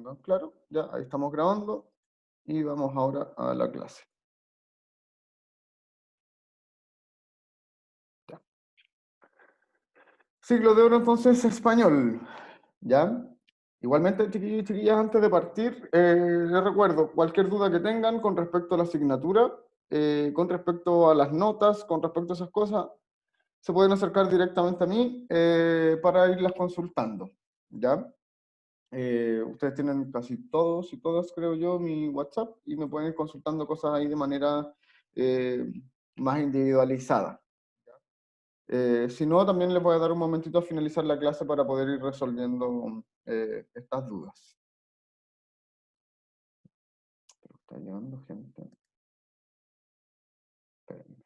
tengan claro. Ya, ahí estamos grabando y vamos ahora a la clase. Ya. Siglo de oro entonces español. ¿Ya? Igualmente, chiquillos y chiquillas, antes de partir, les recuerdo, cualquier duda que tengan con respecto a la asignatura, con respecto a las notas, con respecto a esas cosas, se pueden acercar directamente a mí para irlas consultando. ¿Ya? Ustedes tienen casi todos y todas, creo yo, mi WhatsApp y me pueden ir consultando cosas ahí de manera eh, más individualizada. Si no, también les voy a dar un momentito a finalizar la clase para poder ir resolviendo estas dudas. Está llegando gente. Espérenme.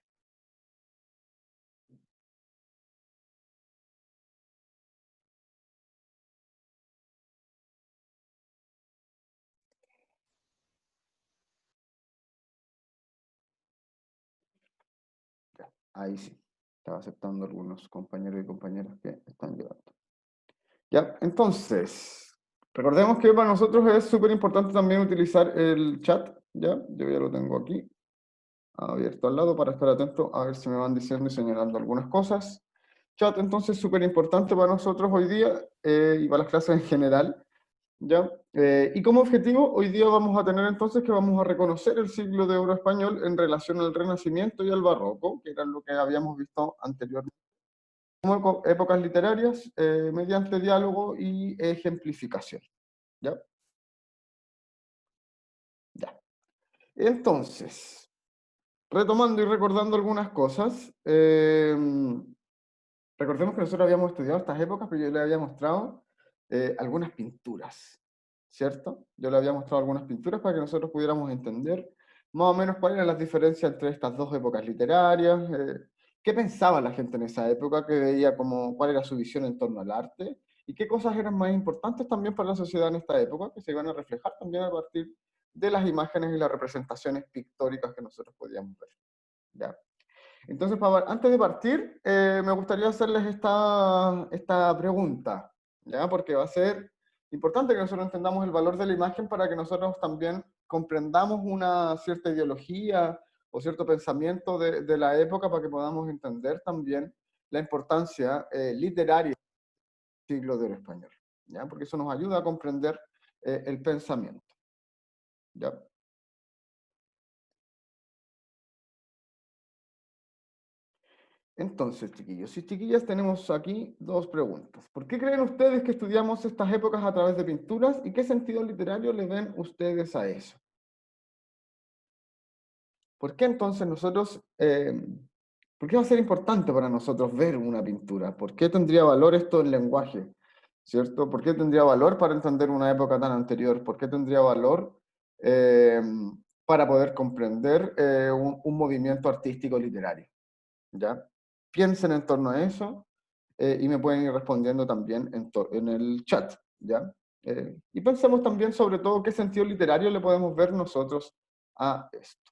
Ya, ahí sí. Estaba aceptando algunos compañeros y compañeras que están llegando. Ya, entonces, recordemos que para nosotros es súper importante también utilizar el chat. Ya, yo ya lo tengo aquí abierto al lado para estar atento a ver si me van diciendo y señalando algunas cosas. Chat, entonces, súper importante para nosotros hoy día y para las clases en general. ¿Ya? Y como objetivo, hoy día vamos a tener entonces que vamos a reconocer el siglo de oro español en relación al Renacimiento y al Barroco, que era lo que habíamos visto anteriormente, como épocas literarias, mediante diálogo y ejemplificación. ¿Ya? Ya. Entonces, retomando y recordando algunas cosas, recordemos que nosotros habíamos estudiado estas épocas, pero yo les había mostrado algunas pinturas, ¿cierto? Yo les había mostrado algunas pinturas para que nosotros pudiéramos entender más o menos cuáles eran las diferencias entre estas dos épocas literarias, qué pensaba la gente en esa época, qué veía como, cuál era su visión en torno al arte, y qué cosas eran más importantes también para la sociedad en esta época, que se iban a reflejar también a partir de las imágenes y las representaciones pictóricas que nosotros podíamos ver, ¿ya? Entonces, antes de partir, me gustaría hacerles esta pregunta, ¿ya? Porque va a ser importante que nosotros entendamos el valor de la imagen para que nosotros también comprendamos una cierta ideología o cierto pensamiento de la época para que podamos entender también la importancia literaria del siglo del español, ¿ya? Porque eso nos ayuda a comprender el pensamiento, ¿ya? Entonces, chiquillos y chiquillas, tenemos aquí dos preguntas. ¿Por qué creen ustedes que estudiamos estas épocas a través de pinturas y qué sentido literario le ven ustedes a eso? ¿Por qué entonces nosotros, por qué va a ser importante para nosotros ver una pintura? ¿Por qué tendría valor esto en lenguaje? ¿Cierto? ¿Por qué tendría valor para entender una época tan anterior? ¿Por qué tendría valor eh, para poder comprender un movimiento artístico literario? ¿Ya? Piensen en torno a eso y me pueden ir respondiendo también en el chat, ¿ya? Y pensemos también sobre todo qué sentido literario le podemos ver nosotros a esto,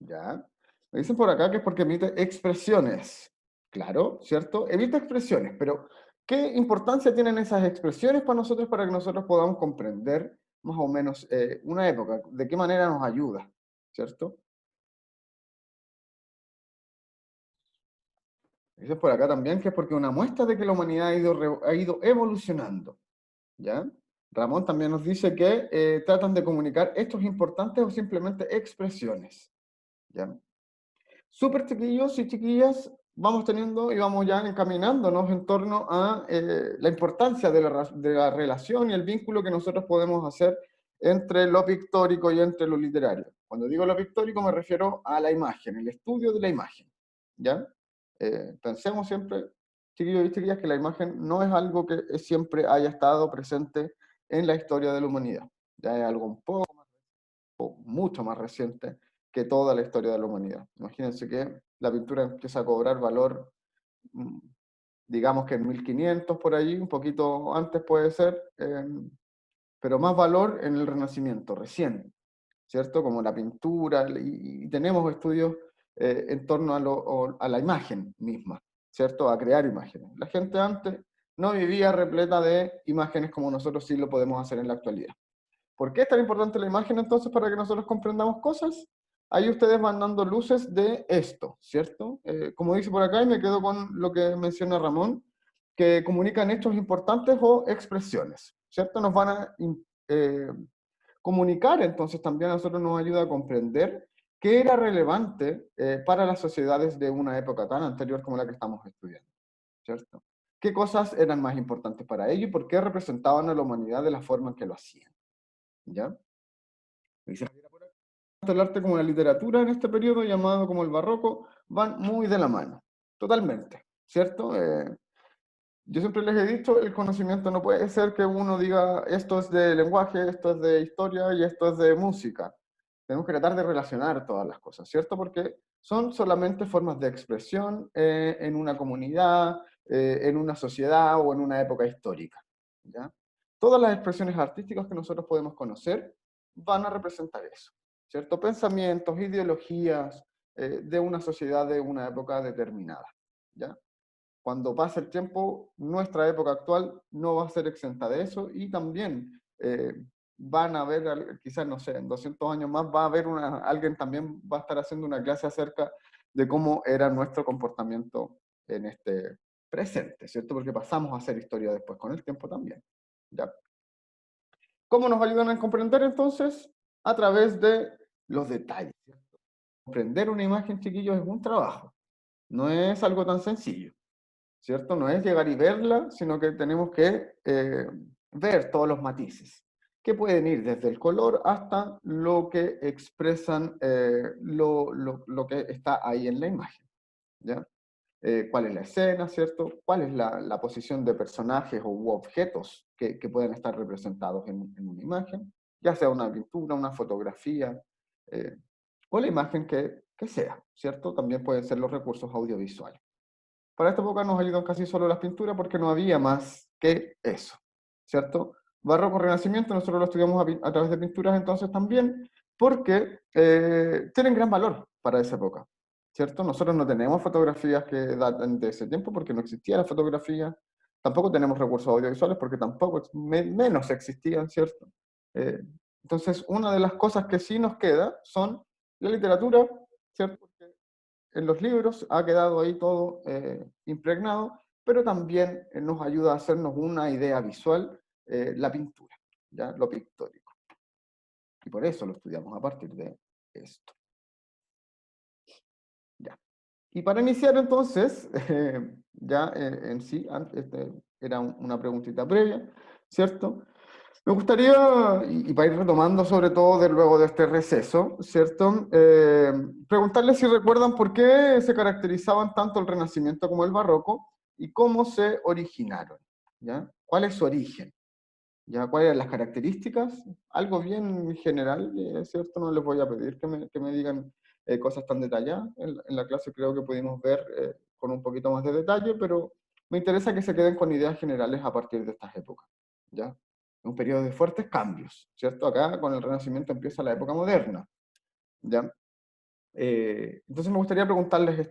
¿ya? Me dicen por acá que es porque emite expresiones. Claro, ¿cierto? Evita expresiones, pero ¿qué importancia tienen esas expresiones para nosotros para que nosotros podamos comprender más o menos una época? ¿De qué manera nos ayuda? ¿Cierto? Dicen por acá también que es porque una muestra de que la humanidad ha ido evolucionando. ¿Ya? Ramón también nos dice que tratan de comunicar hechos importantes o simplemente expresiones. ¿Ya? Súper chiquillos y chiquillas, vamos teniendo y vamos ya encaminándonos en torno a la importancia de la relación y el vínculo que nosotros podemos hacer entre lo pictórico y entre lo literario. Cuando digo lo pictórico me refiero a la imagen, el estudio de la imagen. ¿Ya? Pensemos siempre, chiquillos y chiquillas, que la imagen no es algo que siempre haya estado presente en la historia de la humanidad. Ya es algo un poco mucho más reciente que toda la historia de la humanidad. Imagínense que la pintura empieza a cobrar valor, mm, digamos que en 1500 por allí, un poquito antes puede ser, pero más valor en el Renacimiento, recién, ¿cierto? Como la pintura, y tenemos estudios en torno a la imagen misma, ¿cierto? A crear imágenes. La gente antes no vivía repleta de imágenes como nosotros sí lo podemos hacer en la actualidad. ¿Por qué es tan importante la imagen entonces para que nosotros comprendamos cosas? Ahí ustedes van dando luces de esto, ¿cierto? Como dice por acá, y me quedo con lo que menciona Ramón, que comunican hechos importantes o expresiones, ¿cierto? Nos van a eh, comunicar, entonces también a nosotros nos ayuda a comprender qué era relevante para las sociedades de una época tan anterior como la que estamos estudiando, ¿cierto? ¿Qué cosas eran más importantes para ellos y por qué representaban a la humanidad de la forma en que lo hacían? ¿Ya? Dice, el arte como la literatura en este periodo, llamado como el barroco, van muy de la mano, totalmente, ¿cierto? Yo siempre les he dicho, el conocimiento no puede ser que uno diga esto es de lenguaje, esto es de historia y esto es de música. Tenemos que tratar de relacionar todas las cosas, ¿cierto? Porque son solamente formas de expresión en una comunidad, en una sociedad o en una época histórica, ¿ya? Todas las expresiones artísticas que nosotros podemos conocer van a representar eso, ¿cierto? Pensamientos, ideologías de una sociedad de una época determinada, ¿ya? Cuando pase el tiempo, nuestra época actual no va a ser exenta de eso y también van a haber, quizás, no sé, en 200 años más va a haber alguien también va a estar haciendo una clase acerca de cómo era nuestro comportamiento en este presente, ¿cierto? Porque pasamos a hacer historia después con el tiempo también. ¿Ya? ¿Cómo nos ayudan a comprender entonces? A través de los detalles. ¿Cierto? Comprender una imagen, chiquillos, es un trabajo, no es algo tan sencillo. ¿Cierto? No es llegar y verla, sino que tenemos que ver todos los matices, que pueden ir desde el color hasta lo que expresan lo que está ahí en la imagen, ¿ya? ¿Cuál es la escena, ¿cierto? ¿Cuál es la posición de personajes u objetos que pueden estar representados en una imagen? Ya sea una pintura, una fotografía, eh, o la imagen que sea, ¿cierto? También pueden ser los recursos audiovisuales. Para esta época nos ayudan casi solo las pinturas porque no había más que eso, ¿cierto? Barroco, Renacimiento, nosotros lo estudiamos a través de pinturas entonces también, porque tienen gran valor para esa época, ¿cierto? Nosotros no tenemos fotografías que datan de ese tiempo porque no existía la fotografía, tampoco tenemos recursos audiovisuales porque tampoco, menos existían, ¿cierto? Eh, entonces, una de las cosas que sí nos queda son la literatura, ¿cierto? En los libros ha quedado ahí todo impregnado, pero también nos ayuda a hacernos una idea visual, la pintura, ¿ya? Lo pictórico. Y por eso lo estudiamos a partir de esto. Ya. Y para iniciar entonces, ya en sí, era una preguntita previa, ¿cierto? Me gustaría, y para ir retomando sobre todo de luego de este receso, ¿cierto? Preguntarles si recuerdan por qué se caracterizaban tanto el Renacimiento como el Barroco y cómo se originaron, ¿ya? ¿Cuál es su origen? ¿Ya? ¿Cuáles eran las características? Algo bien general, ¿cierto? No les voy a pedir que me digan cosas tan detalladas. En la clase creo que pudimos ver con un poquito más de detalle, pero me interesa que se queden con ideas generales a partir de estas épocas, ¿ya? Un periodo de fuertes cambios, ¿cierto? Acá con el Renacimiento empieza la época moderna, ¿ya? Entonces me gustaría preguntarles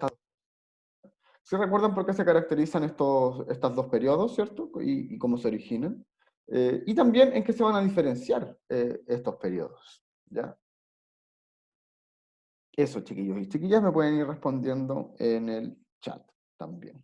si recuerdan por qué se caracterizan estos dos periodos, ¿cierto? Y cómo se originan. Y también en qué se van a diferenciar estos periodos, ¿ya? Eso, chiquillos y chiquillas, me pueden ir respondiendo en el chat también.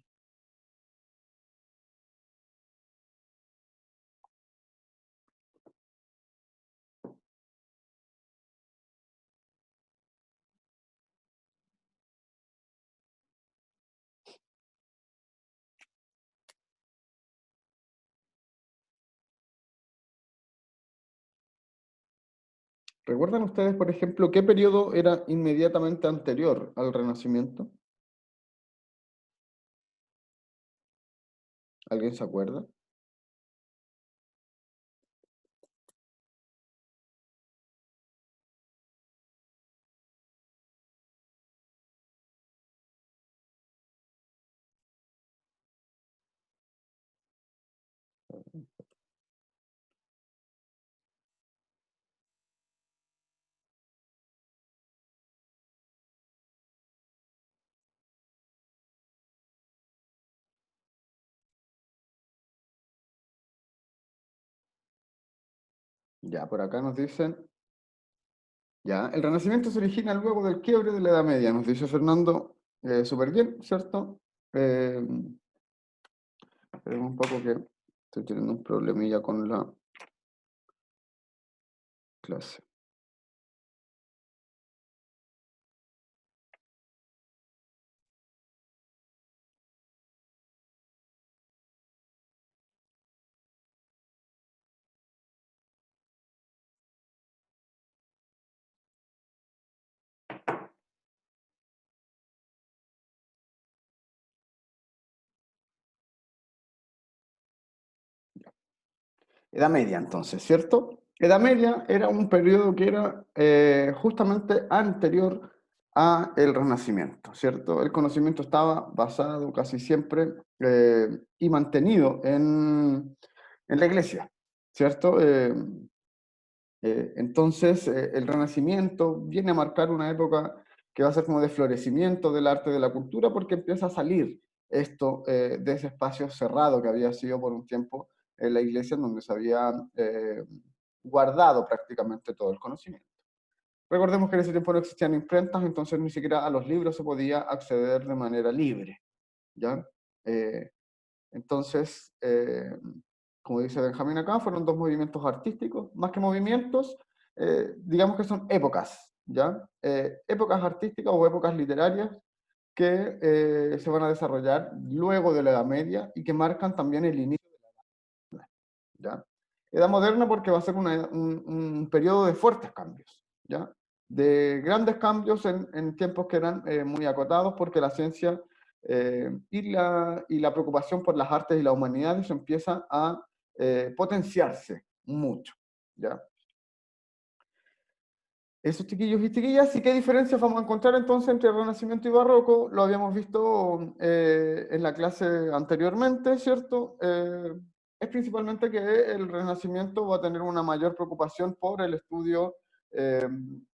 ¿Recuerdan ustedes, por ejemplo, qué periodo era inmediatamente anterior al Renacimiento? ¿Alguien se acuerda? Ya, por acá nos dicen, ya, el Renacimiento se origina luego del quiebre de la Edad Media, nos dice Fernando, súper bien, ¿cierto? Eh, Esperemos un poco que estoy teniendo un problemilla con la clase. Edad Media, entonces, ¿cierto? Edad Media era un periodo que era justamente anterior a el Renacimiento, ¿cierto? El conocimiento estaba basado casi siempre y mantenido en la Iglesia, ¿cierto? Entonces, el Renacimiento viene a marcar una época que va a ser como de florecimiento del arte y de la cultura, porque empieza a salir esto de ese espacio cerrado que había sido por un tiempo en la iglesia, en donde se había guardado prácticamente todo el conocimiento. Recordemos que en ese tiempo no existían imprentas, entonces ni siquiera a los libros se podía acceder de manera libre, ¿ya? Eh, entonces, como dice Benjamín acá, fueron dos movimientos artísticos, más que movimientos, digamos que son épocas, ¿ya? Épocas artísticas o épocas literarias que se van a desarrollar luego de la Edad Media y que marcan también el inicio, ¿ya? Edad Moderna porque va a ser un periodo de fuertes cambios, ¿ya? De grandes cambios en tiempos que eran muy acotados porque la ciencia y la preocupación por las artes y la humanidades empieza a potenciarse mucho, ¿ya? Esos chiquillos y chiquillas, ¿y qué diferencias vamos a encontrar entonces entre Renacimiento y Barroco? Lo habíamos visto en la clase anteriormente, ¿cierto? Es principalmente que el Renacimiento va a tener una mayor preocupación por el estudio eh,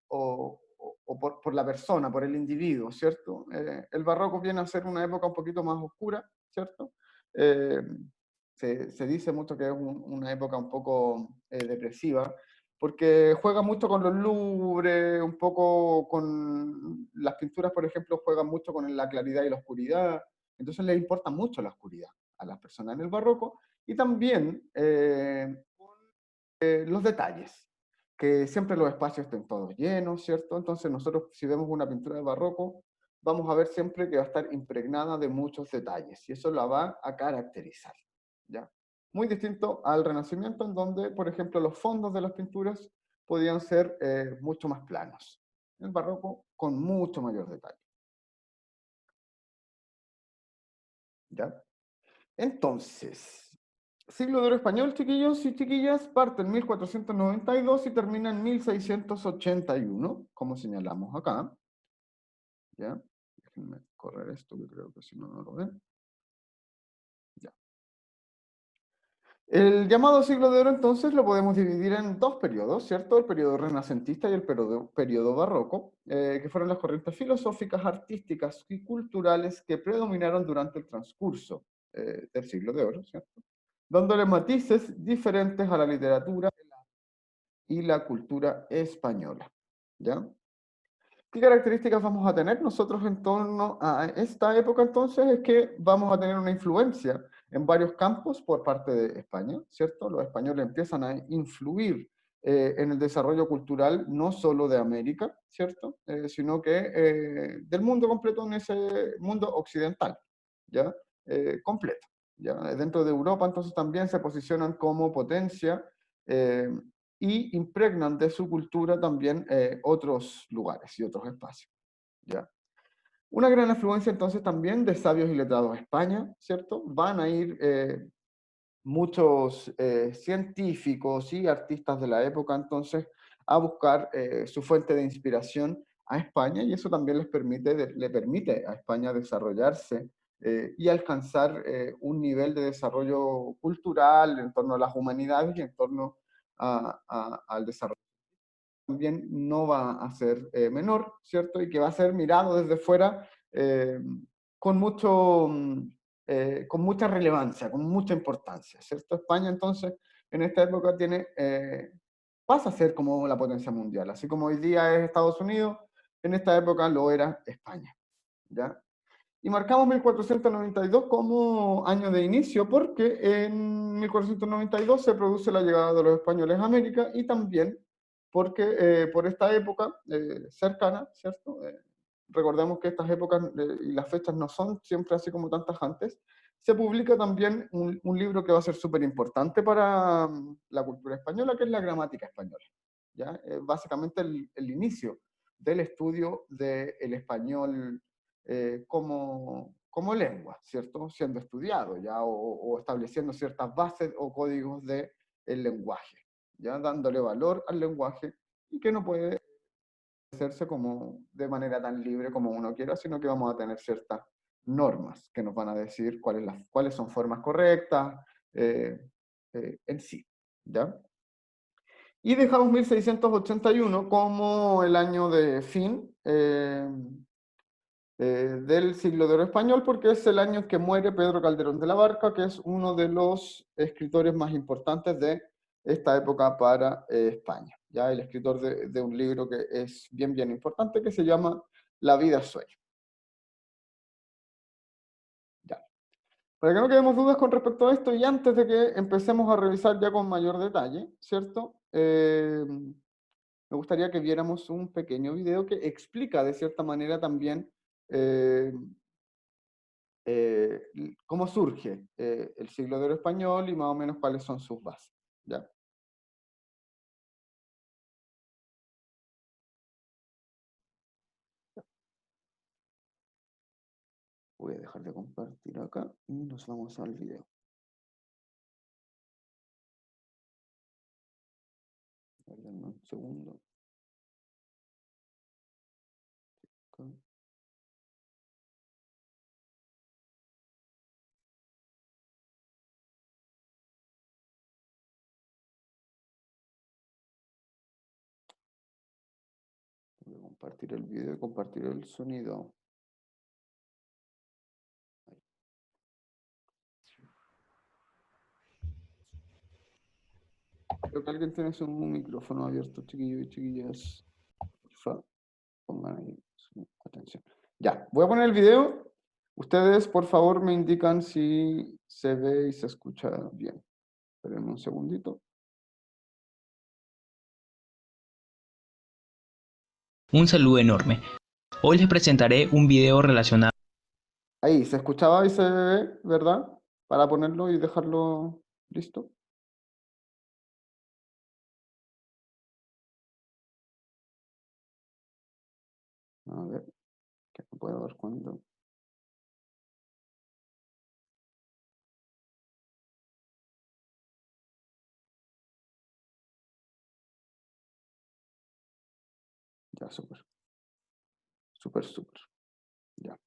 o por la persona, por el individuo, ¿cierto? El Barroco viene a ser una época un poquito más oscura, ¿cierto? Eh, se dice mucho que es una época un poco depresiva, porque juega mucho con los lubres, un poco con las pinturas, por ejemplo, juegan mucho con la claridad y la oscuridad, entonces les importa mucho la oscuridad a las personas en el barroco, y también los detalles, que siempre los espacios estén todos llenos, ¿cierto? Entonces nosotros si vemos una pintura de barroco, vamos a ver siempre que va a estar impregnada de muchos detalles, y eso la va a caracterizar, ¿ya? Muy distinto al Renacimiento, en donde, por ejemplo, los fondos de las pinturas podían ser mucho más planos. El barroco con mucho mayor detalle, ¿ya? Entonces, siglo de oro español, chiquillos y chiquillas, parte en 1492 y termina en 1681, como señalamos acá, ¿ya? Déjenme correr esto, que creo que si no, no lo ven. Ya. El llamado siglo de oro entonces lo podemos dividir en dos periodos, ¿cierto? El periodo renacentista y el periodo barroco, que fueron las corrientes filosóficas, artísticas y culturales que predominaron durante el transcurso del siglo de oro, ¿cierto? Dándole matices diferentes a la literatura y la cultura española, ¿ya? ¿Qué características vamos a tener nosotros en torno a esta época entonces? Es que vamos a tener una influencia en varios campos por parte de España, ¿cierto? Los españoles empiezan a influir en el desarrollo cultural no solo de América, ¿cierto? Sino que del mundo completo en ese mundo occidental, ¿ya? Completo, ¿ya? Dentro de Europa entonces también se posicionan como potencia eh, y impregnan de su cultura también otros lugares y otros espacios, ¿ya? Una gran afluencia entonces también de sabios y letrados a España, ¿cierto? Van a ir muchos científicos y artistas de la época entonces a buscar su fuente de inspiración a España y eso también le permite a España desarrollarse y alcanzar un nivel de desarrollo cultural en torno a las humanidades y en torno al desarrollo también no va a ser menor, ¿cierto? Y que va a ser mirado desde fuera eh, con, mucho, con mucha relevancia, con mucha importancia, ¿cierto? España entonces en esta época tiene pasa a ser como la potencia mundial. Así como hoy día es Estados Unidos, en esta época lo era España, ¿ya? Y marcamos 1492 como año de inicio, porque en 1492 se produce la llegada de los españoles a América, y también porque por esta época cercana, ¿cierto? Recordemos que estas épocas y las fechas no son siempre así como tan tajantes. Se publica también un libro que va a ser súper importante para la cultura española, que es la gramática española, ¿ya? Básicamente el inicio del estudio del español como lengua, ¿cierto? Siendo estudiado ya, o estableciendo ciertas bases o códigos del lenguaje, ya dándole valor al lenguaje, y que no puede hacerse como de manera tan libre como uno quiera, sino que vamos a tener ciertas normas que nos van a decir cuáles son formas correctas en sí, ¿ya? Y dejamos 1681 como el año de fin del siglo de oro español, porque es el año en que muere Pedro Calderón de la Barca, que es uno de los escritores más importantes de esta época para España. Ya el escritor de un libro que es bien, bien importante, que se llama La vida es sueño. Ya. Para que no quedemos dudas con respecto a esto, y antes de que empecemos a revisar ya con mayor detalle, ¿cierto? Me gustaría que viéramos un pequeño video que explica de cierta manera también eh, cómo surge el siglo de oro español y más o menos cuáles son sus bases. ¿Ya? Voy a dejar de compartir acá y nos vamos al video. Denme un segundo. Acá. Voy a compartir el video y compartir el sonido. Creo que alguien tiene su micrófono abierto, chiquillos y chiquillas. Porfa, pongan ahí su atención. Ya, voy a poner el video. Ustedes, por favor, me indican si se ve y se escucha bien. Esperen un segundito. Un saludo enorme. Hoy les presentaré un video relacionado. Ahí, se escuchaba y se ve, ¿verdad? Para ponerlo y dejarlo listo. A ver, que no puedo ver cuándo. Ya, súper. Súper, súper. Ya.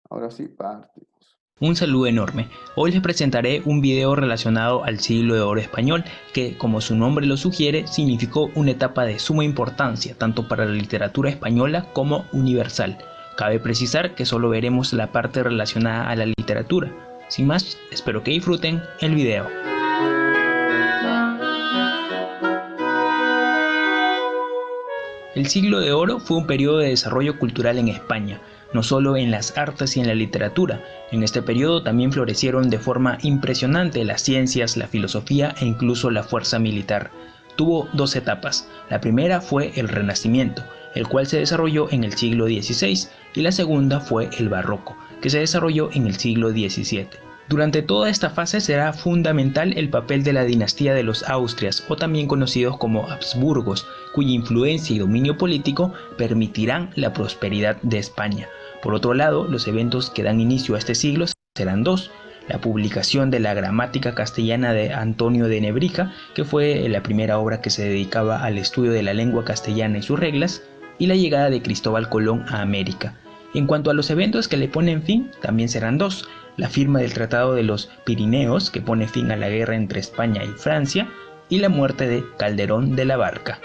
Ahora sí, partimos. Un saludo enorme. Hoy les presentaré un video relacionado al siglo de oro español, que, como su nombre lo sugiere, significó una etapa de suma importancia tanto para la literatura española como universal. Cabe precisar que solo veremos la parte relacionada a la literatura. Sin más, espero que disfruten el video. El siglo de oro fue un periodo de desarrollo cultural en España, no solo en las artes y en la literatura. En este periodo también florecieron de forma impresionante las ciencias, la filosofía e incluso la fuerza militar. Tuvo dos etapas. La primera fue el Renacimiento, el cual se desarrolló en el siglo XVI, y la segunda fue el Barroco, que se desarrolló en el siglo XVII. Durante toda esta fase será fundamental el papel de la dinastía de los Austrias, o también conocidos como Habsburgos, cuya influencia y dominio político permitirán la prosperidad de España. Por otro lado, los eventos que dan inicio a este siglo serán dos: la publicación de la Gramática Castellana de Antonio de Nebrija, que fue la primera obra que se dedicaba al estudio de la lengua castellana y sus reglas, y la llegada de Cristóbal Colón a América. En cuanto a los eventos que le ponen fin, también serán dos: la firma del Tratado de los Pirineos, que pone fin a la guerra entre España y Francia, y la muerte de Calderón de la Barca.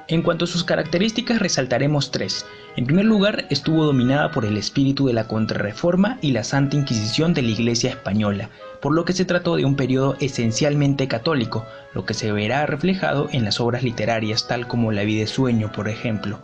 En cuanto a sus características resaltaremos tres. En primer lugar, estuvo dominada por el espíritu de la Contrarreforma y la Santa Inquisición de la Iglesia española, por lo que se trató de un periodo esencialmente católico, lo que se verá reflejado en las obras literarias tal como La vida es sueño, por ejemplo.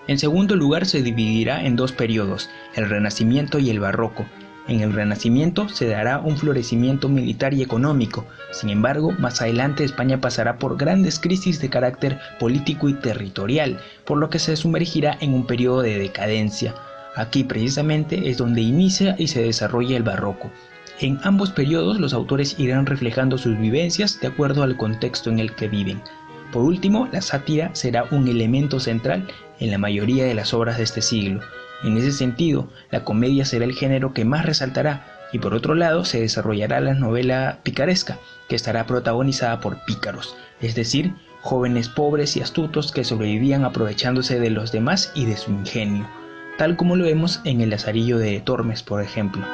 En segundo lugar, se dividirá en dos periodos, el Renacimiento y el Barroco. En el Renacimiento se dará un florecimiento militar y económico. Sin embargo, más adelante España pasará por grandes crisis de carácter político y territorial, por lo que se sumergirá en un periodo de decadencia. Aquí precisamente es donde inicia y se desarrolla el Barroco. En ambos periodos los autores irán reflejando sus vivencias de acuerdo al contexto en el que viven. Por último, la sátira será un elemento central en la mayoría de las obras de este siglo. En ese sentido, la comedia será el género que más resaltará, y por otro lado se desarrollará la novela picaresca, que estará protagonizada por pícaros, es decir, jóvenes pobres y astutos que sobrevivían aprovechándose de los demás y de su ingenio, tal como lo vemos en El Lazarillo de Tormes, por ejemplo.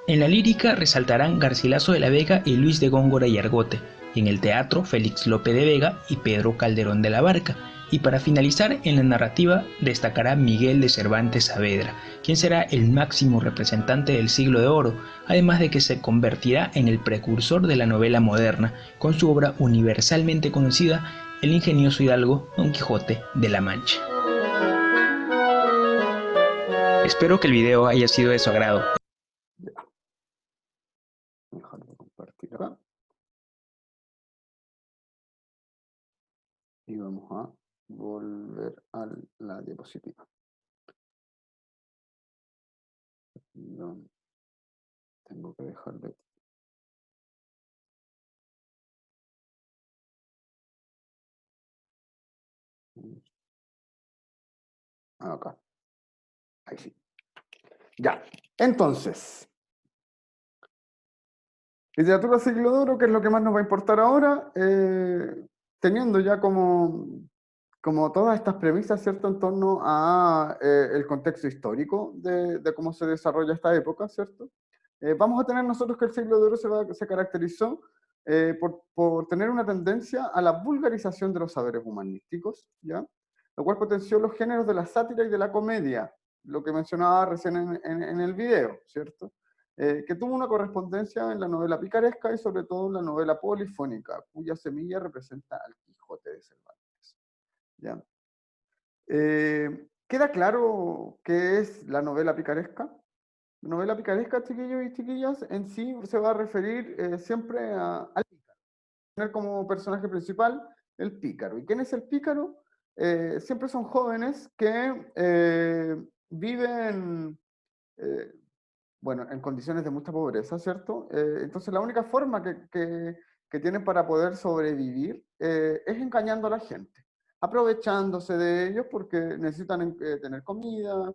En la lírica resaltarán Garcilaso de la Vega y Luis de Góngora y Argote, y en el teatro Félix Lope de Vega y Pedro Calderón de la Barca, y para finalizar en la narrativa destacará Miguel de Cervantes Saavedra, quien será el máximo representante del siglo de oro, además de que se convertirá en el precursor de la novela moderna, con su obra universalmente conocida, El ingenioso hidalgo Don Quijote de la Mancha. Espero que el video haya sido de su agrado. Dejar de compartir acá. Y vamos a volver a la diapositiva. Tengo que dejar de... Acá. Ahí sí. Ya. Entonces, literatura siglo de oro, que es lo que más nos va a importar ahora, teniendo ya como todas estas premisas, ¿cierto?, en torno a el contexto histórico de cómo se desarrolla esta época, ¿cierto? Vamos a tener nosotros que el siglo de oro se caracterizó por tener una tendencia a la vulgarización de los saberes humanísticos, ¿ya? Lo cual potenció los géneros de la sátira y de la comedia, lo que mencionaba recién en el video, ¿cierto? Que tuvo una correspondencia en la novela picaresca y sobre todo en la novela polifónica, cuya semilla representa al Quijote de Cervantes, ¿ya? ¿Queda claro qué es la novela picaresca? La novela picaresca, chiquillos y chiquillas, en sí se va a referir siempre al pícaro, tener como personaje principal el pícaro. ¿Y quién es el pícaro? Siempre son jóvenes que viven, bueno, en condiciones de mucha pobreza, ¿cierto? Entonces la única forma que tienen para poder sobrevivir es engañando a la gente, aprovechándose de ellos porque necesitan tener comida,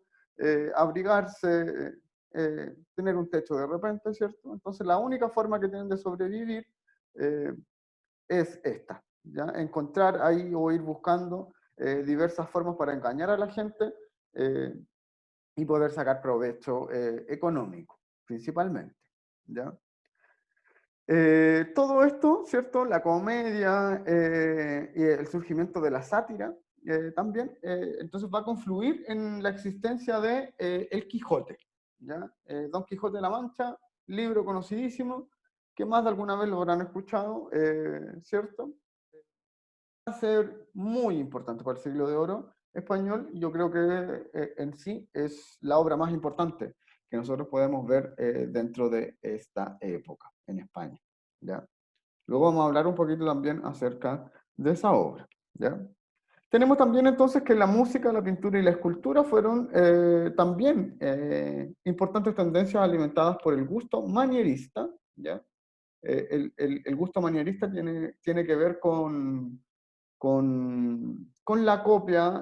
abrigarse, tener un techo de repente, ¿cierto? Entonces la única forma que tienen de sobrevivir eh, es esta, ¿ya? Encontrar ahí o ir buscando diversas formas para engañar a la gente eh, y poder sacar provecho económico, principalmente, ¿ya? Todo esto, ¿cierto? La comedia y el surgimiento de la sátira también, entonces va a confluir en la existencia de El Quijote, ¿ya? Don Quijote de la Mancha, libro conocidísimo, que más de alguna vez lo habrán escuchado, ¿cierto? Va a ser muy importante para el siglo de oro español. Yo creo que en sí es la obra más importante que nosotros podemos ver dentro de esta época en España, ¿ya? Luego vamos a hablar un poquito también acerca de esa obra, ¿ya? Tenemos también entonces que la música, la pintura y la escultura fueron también importantes tendencias alimentadas por el gusto manierista, ¿ya? El gusto manierista tiene que ver con la copia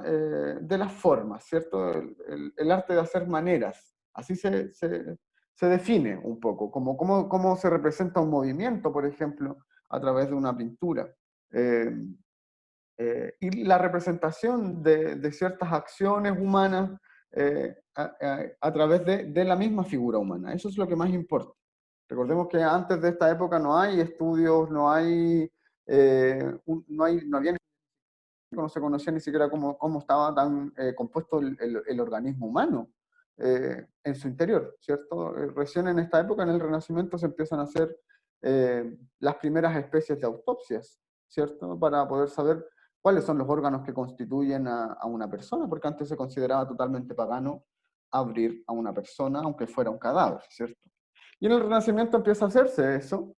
de las formas, ¿cierto? El arte de hacer maneras. Así se define un poco, como cómo se representa un movimiento, por ejemplo, a través de una pintura. Eh, y la representación de ciertas acciones humanas a través de la misma figura humana. Eso es lo que más importa. Recordemos que antes de esta época no hay estudios, no había, no se conocía ni siquiera cómo estaba tan compuesto el organismo humano en su interior, ¿cierto? Recién en esta época, en el Renacimiento, se empiezan a hacer las primeras especies de autopsias, ¿cierto? Para poder saber cuáles son los órganos que constituyen a una persona, porque antes se consideraba totalmente pagano abrir a una persona, aunque fuera un cadáver, ¿cierto? Y en el Renacimiento empieza a hacerse eso,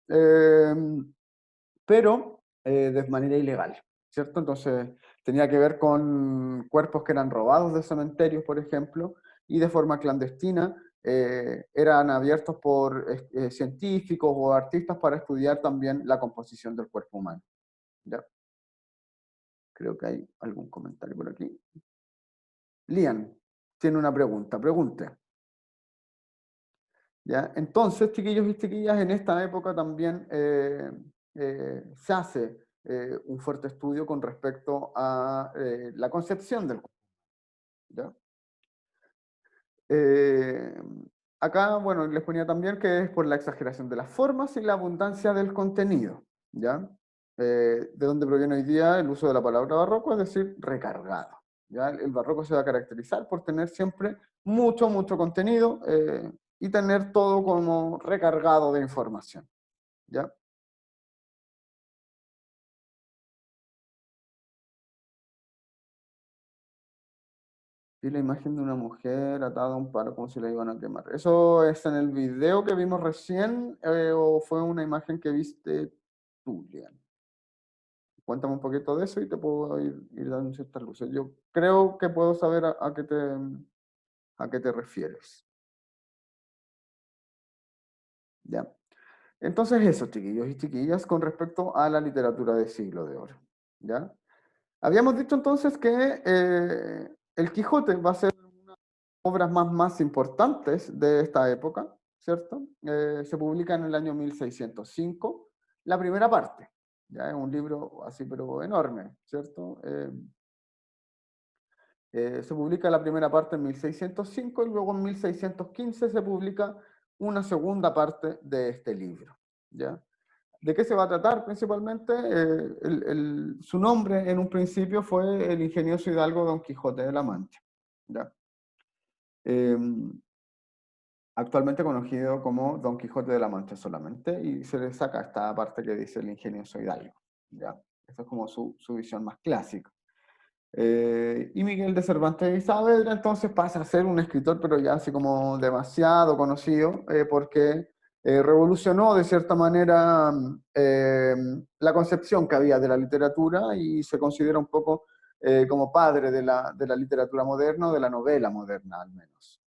pero de manera ilegal, ¿cierto? Entonces tenía que ver con cuerpos que eran robados de cementerios, por ejemplo, y de forma clandestina eran abiertos por científicos o artistas para estudiar también la composición del cuerpo humano. ¿Ya? Creo que hay algún comentario por aquí. Lian tiene una pregunta, pregunte. ¿Ya? Entonces, chiquillos y chiquillas, en esta época también se hace un fuerte estudio con respecto a la concepción del cuerpo. ¿Ya? Acá, bueno, les ponía también que es por la exageración de las formas y la abundancia del contenido. ¿Ya? De donde proviene hoy día el uso de la palabra barroco, es decir, recargado. ¿Ya? El barroco se va a caracterizar por tener siempre mucho, mucho contenido y tener todo como recargado de información. ¿Ya? Y la imagen de una mujer atada a un palo como si la iban a quemar. ¿Eso es en el video que vimos recién o fue una imagen que viste tú, Lian? Cuéntame un poquito de eso y te puedo ir dando ciertas luces. Yo creo que puedo saber a qué te refieres. ¿Ya? Entonces eso, chiquillos y chiquillas, con respecto a la literatura del Siglo de Oro. ¿Ya? Habíamos dicho entonces que El Quijote va a ser obras más importantes de esta época, ¿cierto? Se publica en el año 1605, la primera parte, ya es un libro así pero enorme, ¿cierto? Se publica la primera parte en 1605 y luego en 1615 se publica una segunda parte de este libro, ¿ya? ¿De qué se va a tratar principalmente? Su nombre en un principio fue el ingenioso hidalgo Don Quijote de la Mancha, ¿ya? Actualmente conocido como Don Quijote de la Mancha solamente, y se le saca esta parte que dice el ingenioso hidalgo. ¿Ya? Esa es como su visión más clásica. Y Miguel de Cervantes y Saavedra entonces pasa a ser un escritor, pero ya así como demasiado conocido, porque revolucionó de cierta manera la concepción que había de la literatura y se considera un poco como padre de la literatura moderna o de la novela moderna al menos.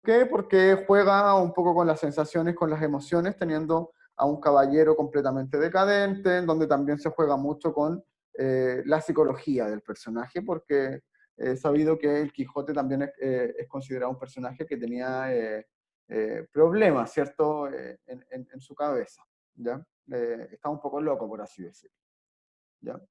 ¿Qué? Porque juega un poco con las sensaciones, con las emociones, teniendo a un caballero completamente decadente, en donde también se juega mucho con la psicología del personaje, porque he sabido que el Quijote también es considerado un personaje que tenía problemas, ¿cierto?, en su cabeza, ¿ya? Está un poco loco, por así decirlo, ¿ya?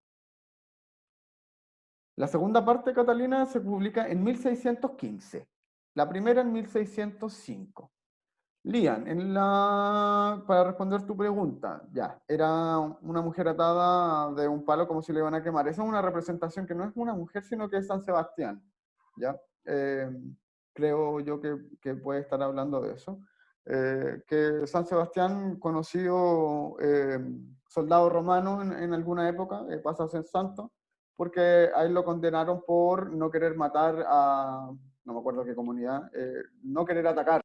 La segunda parte, Catalina, se publica en 1615, la primera en 1605. Lian, para responder tu pregunta, ya, era una mujer atada de un palo como si le iban a quemar. Esa es una representación que no es una mujer, sino que es San Sebastián, ¿ya? Creo yo que puede estar hablando de eso. Que San Sebastián, conocido soldado romano en alguna época, pasa a ser santo, porque a él lo condenaron por no querer matar a, no me acuerdo qué comunidad, no querer atacar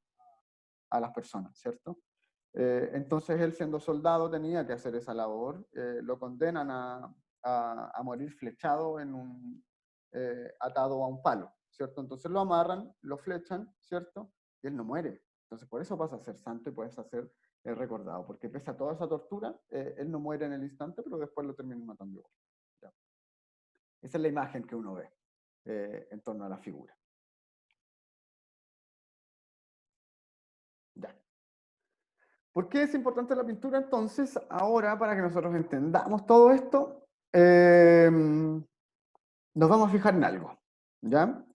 a las personas, ¿cierto? Entonces él siendo soldado tenía que hacer esa labor, lo condenan a morir flechado atado a un palo, ¿cierto? Entonces lo amarran, lo flechan, ¿cierto? Y él no muere. Entonces por eso pasa a ser santo y puede ser recordado, porque pese a toda esa tortura, él no muere en el instante, pero después lo terminan matando igual. ¿Ya? Esa es la imagen que uno ve en torno a la figura. Ya. ¿Por qué es importante la pintura entonces? Ahora, para que nosotros entendamos todo esto, nos vamos a fijar en algo, ¿ya?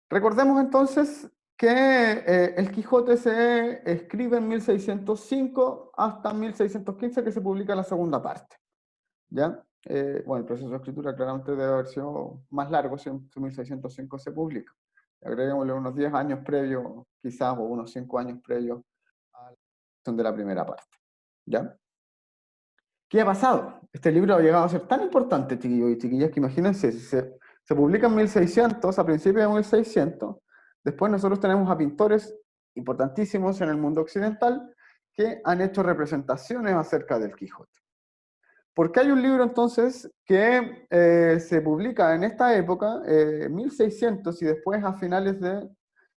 Recordemos entonces que el Quijote se escribe en 1605 hasta 1615, que se publica la segunda parte, ¿ya? Bueno, el proceso de escritura claramente debe haber sido más largo si en 1605 se publica. Agreguémosle unos 10 años previos, quizás, o unos 5 años previos a la edición de la primera parte, ¿ya? ¿Qué ha pasado? Este libro ha llegado a ser tan importante, chiquillos y chiquillas, que imagínense, si se publica en 1600, a principios de 1600, después nosotros tenemos a pintores importantísimos en el mundo occidental que han hecho representaciones acerca del Quijote. ¿Por qué hay un libro entonces que se publica en esta época, 1600, y después a finales de...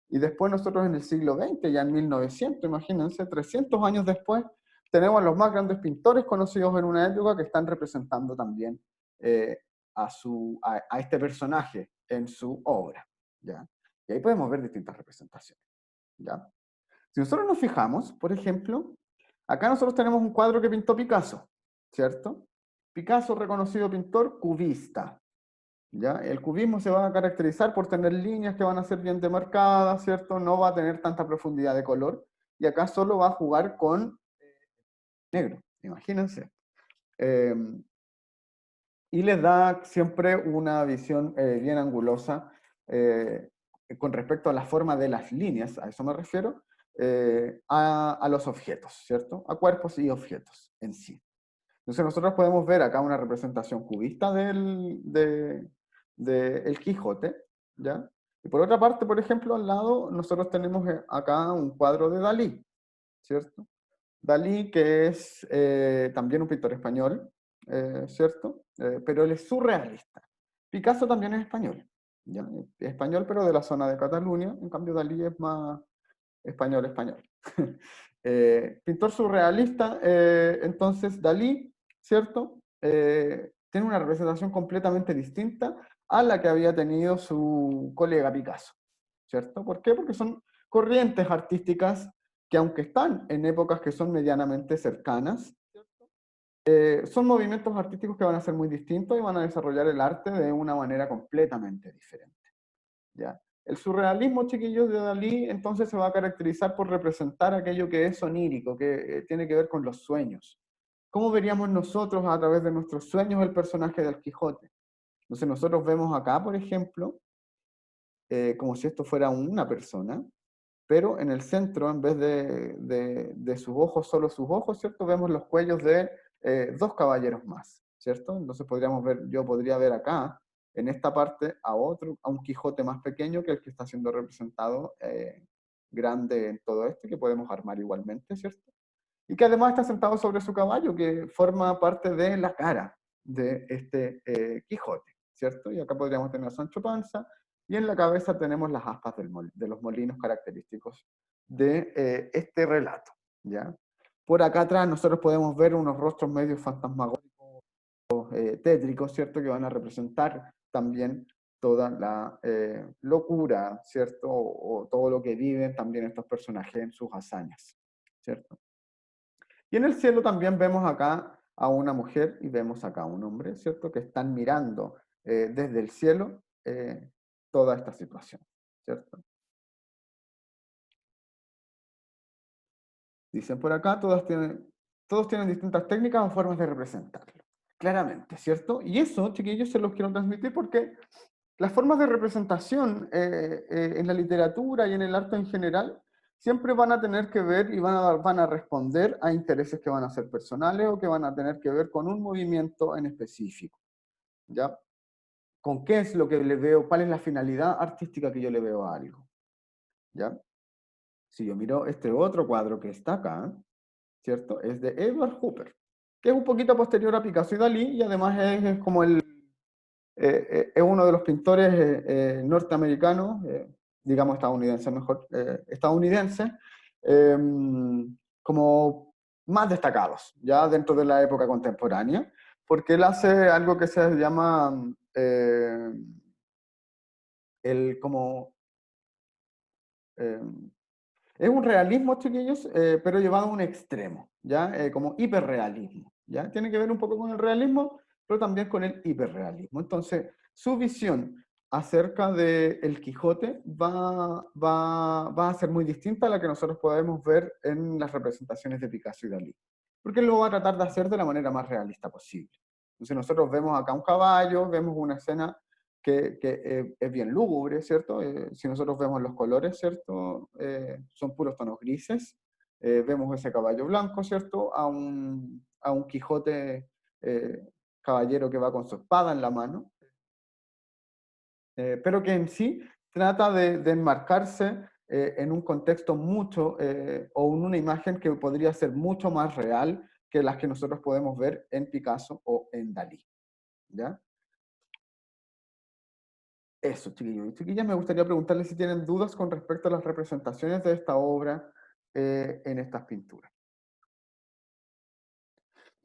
Y después nosotros en el siglo XX, ya en 1900, imagínense, 300 años después, tenemos a los más grandes pintores conocidos en una época que están representando también a este personaje en su obra, ¿ya? Y ahí podemos ver distintas representaciones, ¿ya? Si nosotros nos fijamos, por ejemplo, acá nosotros tenemos un cuadro que pintó Picasso, ¿cierto? Picasso, reconocido pintor cubista, ¿ya? El cubismo se va a caracterizar por tener líneas que van a ser bien demarcadas, ¿cierto? No va a tener tanta profundidad de color, y acá solo va a jugar con negro, imagínense. Eh, y les da siempre una visión bien angulosa con respecto a la forma de las líneas, a eso me refiero, a los objetos, ¿cierto? A cuerpos y objetos en sí. Entonces nosotros podemos ver acá una representación cubista de El Quijote, ¿ya? Y por otra parte, por ejemplo, al lado nosotros tenemos acá un cuadro de Dalí, ¿cierto? Dalí, que es también un pintor español, ¿cierto? Pero él es surrealista. Picasso también es español, ¿ya? Es español, pero de la zona de Cataluña. En cambio, Dalí es más español, español. Pintor surrealista, entonces Dalí, ¿cierto? Tiene una representación completamente distinta a la que había tenido su colega Picasso, ¿cierto? ¿Por qué? Porque son corrientes artísticas que aunque están en épocas que son medianamente cercanas, son movimientos artísticos que van a ser muy distintos y van a desarrollar el arte de una manera completamente diferente, ¿ya? El surrealismo, chiquillos, de Dalí, entonces se va a caracterizar por representar aquello que es onírico, que tiene que ver con los sueños. ¿Cómo veríamos nosotros a través de nuestros sueños el personaje del Quijote? Entonces nosotros vemos acá, por ejemplo, como si esto fuera una persona, pero en el centro, en vez de sus ojos, solo sus ojos, ¿cierto? Vemos los cuellos de dos caballeros más, ¿cierto? Entonces podríamos ver, yo podría ver acá, en esta parte, a un Quijote más pequeño que el que está siendo representado grande en todo esto, que podemos armar igualmente, ¿cierto? Y que además está sentado sobre su caballo, que forma parte de la cara de este Quijote, ¿cierto? Y acá podríamos tener a Sancho Panza, y en la cabeza tenemos las aspas de los molinos característicos de este relato, ¿ya? Por acá atrás nosotros podemos ver unos rostros medio fantasmagóricos, tétricos, ¿cierto? Que van a representar también toda la locura, ¿cierto? O todo lo que viven también estos personajes en sus hazañas, ¿cierto? Y en el cielo también vemos acá a una mujer y vemos acá a un hombre, ¿cierto? Que están mirando desde el cielo toda esta situación, ¿cierto? Dicen por acá, todos tienen distintas técnicas o formas de representarlo. Claramente, ¿cierto? Y eso, chiquillos, se los quiero transmitir porque las formas de representación en la literatura y en el arte en general siempre van a tener que ver y van a responder a intereses que van a ser personales o que van a tener que ver con un movimiento en específico, ¿ya? ¿Con qué es lo que le veo? ¿Cuál es la finalidad artística que yo le veo a algo? ¿Ya? Si yo miro este otro cuadro que está acá, ¿cierto? Es de Edward Hopper, que es un poquito posterior a Picasso y Dalí, y además es como es uno de los pintores norteamericanos, digamos estadounidenses mejor, estadounidenses, eh, como más destacados, ya dentro de la época contemporánea, porque él hace algo que se llama el como... eh, es un realismo, chiquillos, pero llevado a un extremo, ¿ya? Como hiperrealismo, ¿ya? Tiene que ver un poco con el realismo, pero también con el hiperrealismo. Entonces, su visión acerca de El Quijote va a ser muy distinta a la que nosotros podemos ver en las representaciones de Picasso y Dalí, porque él lo va a tratar de hacer de la manera más realista posible. Entonces nosotros vemos acá un caballo, vemos una escena que es bien lúgubre, ¿cierto? Si nosotros vemos los colores, ¿cierto? Son puros tonos grises. Vemos ese caballo blanco, ¿cierto? A un Quijote caballero que va con su espada en la mano, pero que en sí trata de enmarcarse en un contexto mucho, o en una imagen que podría ser mucho más real que las que nosotros podemos ver en Picasso o en Dalí. ¿Ya? Eso, chiquillos y chiquillas, me gustaría preguntarles si tienen dudas con respecto a las representaciones de esta obra en estas pinturas.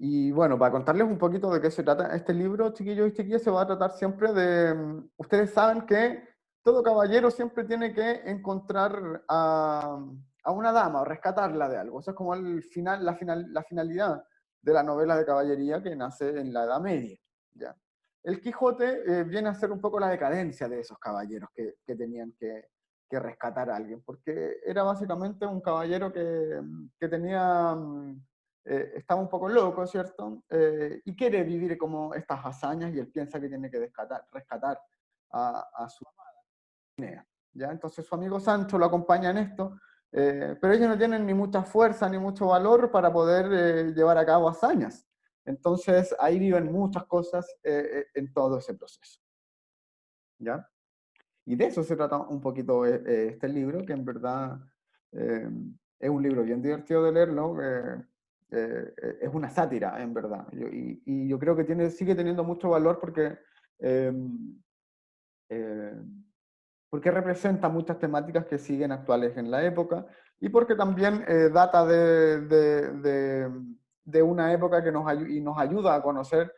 Y bueno, para contarles un poquito de qué se trata este libro, chiquillos y chiquillas, se va a tratar siempre de... Ustedes saben que todo caballero siempre tiene que encontrar a una dama o rescatarla de algo. Eso es como el final, la finalidad de la novela de caballería que nace en la Edad Media. ¿Ya? El Quijote viene a ser un poco la decadencia de esos caballeros que tenían que rescatar a alguien, porque era básicamente un caballero que tenía... estaba un poco loco, ¿cierto? Y quiere vivir como estas hazañas y él piensa que tiene que rescatar a su Dulcinea, ¿ya? Entonces su amigo Sancho lo acompaña en esto, pero ellos no tienen ni mucha fuerza ni mucho valor para poder llevar a cabo hazañas. Entonces ahí viven muchas cosas en todo ese proceso, ¿ya? Y de eso se trata un poquito este libro, que en verdad eh, es un libro bien divertido de leerlo. Es una sátira, en verdad. Y yo creo que sigue teniendo mucho valor eh, eh, porque representa muchas temáticas que siguen actuales en la época y porque también data de una época que nos ayuda a conocer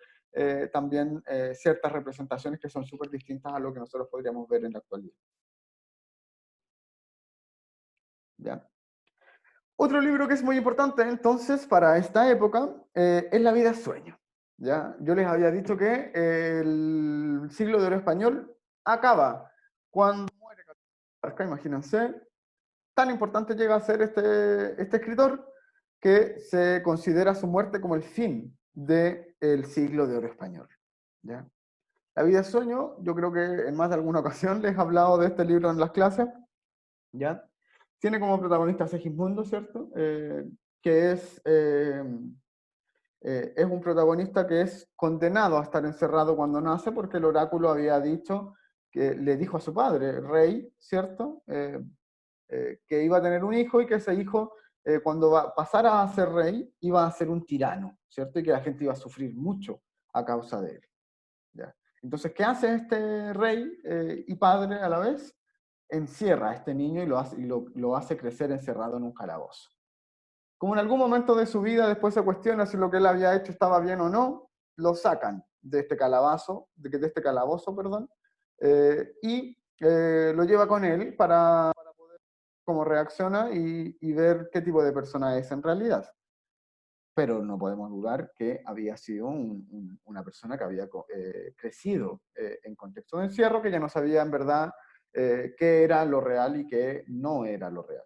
también ciertas representaciones que son súper distintas a lo que nosotros podríamos ver en la actualidad. ¿Ya? Otro libro que es muy importante entonces para esta época es La vida es sueño. ¿Ya? Yo les había dicho que el siglo de oro español acaba cuando muere Católica, imagínense, tan importante llega a ser este escritor que se considera su muerte como el fin del siglo de oro español. ¿Ya? La vida es sueño, yo creo que en más de alguna ocasión les he hablado de este libro en las clases, ¿ya? Tiene como protagonista a Segismundo, ¿cierto? Que es un protagonista que es condenado a estar encerrado cuando nace porque el oráculo había dicho, que le dijo a su padre, rey, ¿cierto? Que iba a tener un hijo y que ese hijo, cuando pasara a ser rey, iba a ser un tirano, ¿cierto? Y que la gente iba a sufrir mucho a causa de él. ¿Ya? Entonces, ¿qué hace este rey y padre a la vez? Encierra a este niño y lo hace crecer encerrado en un calabozo. Como en algún momento de su vida después se cuestiona si lo que él había hecho estaba bien o no, lo sacan de este este calabozo, perdón, y lo lleva con él para poder cómo reacciona y ver qué tipo de persona es en realidad. Pero no podemos dudar que había sido una persona que había crecido en contexto de encierro, que ya no sabía en verdad qué era lo real y qué no era lo real.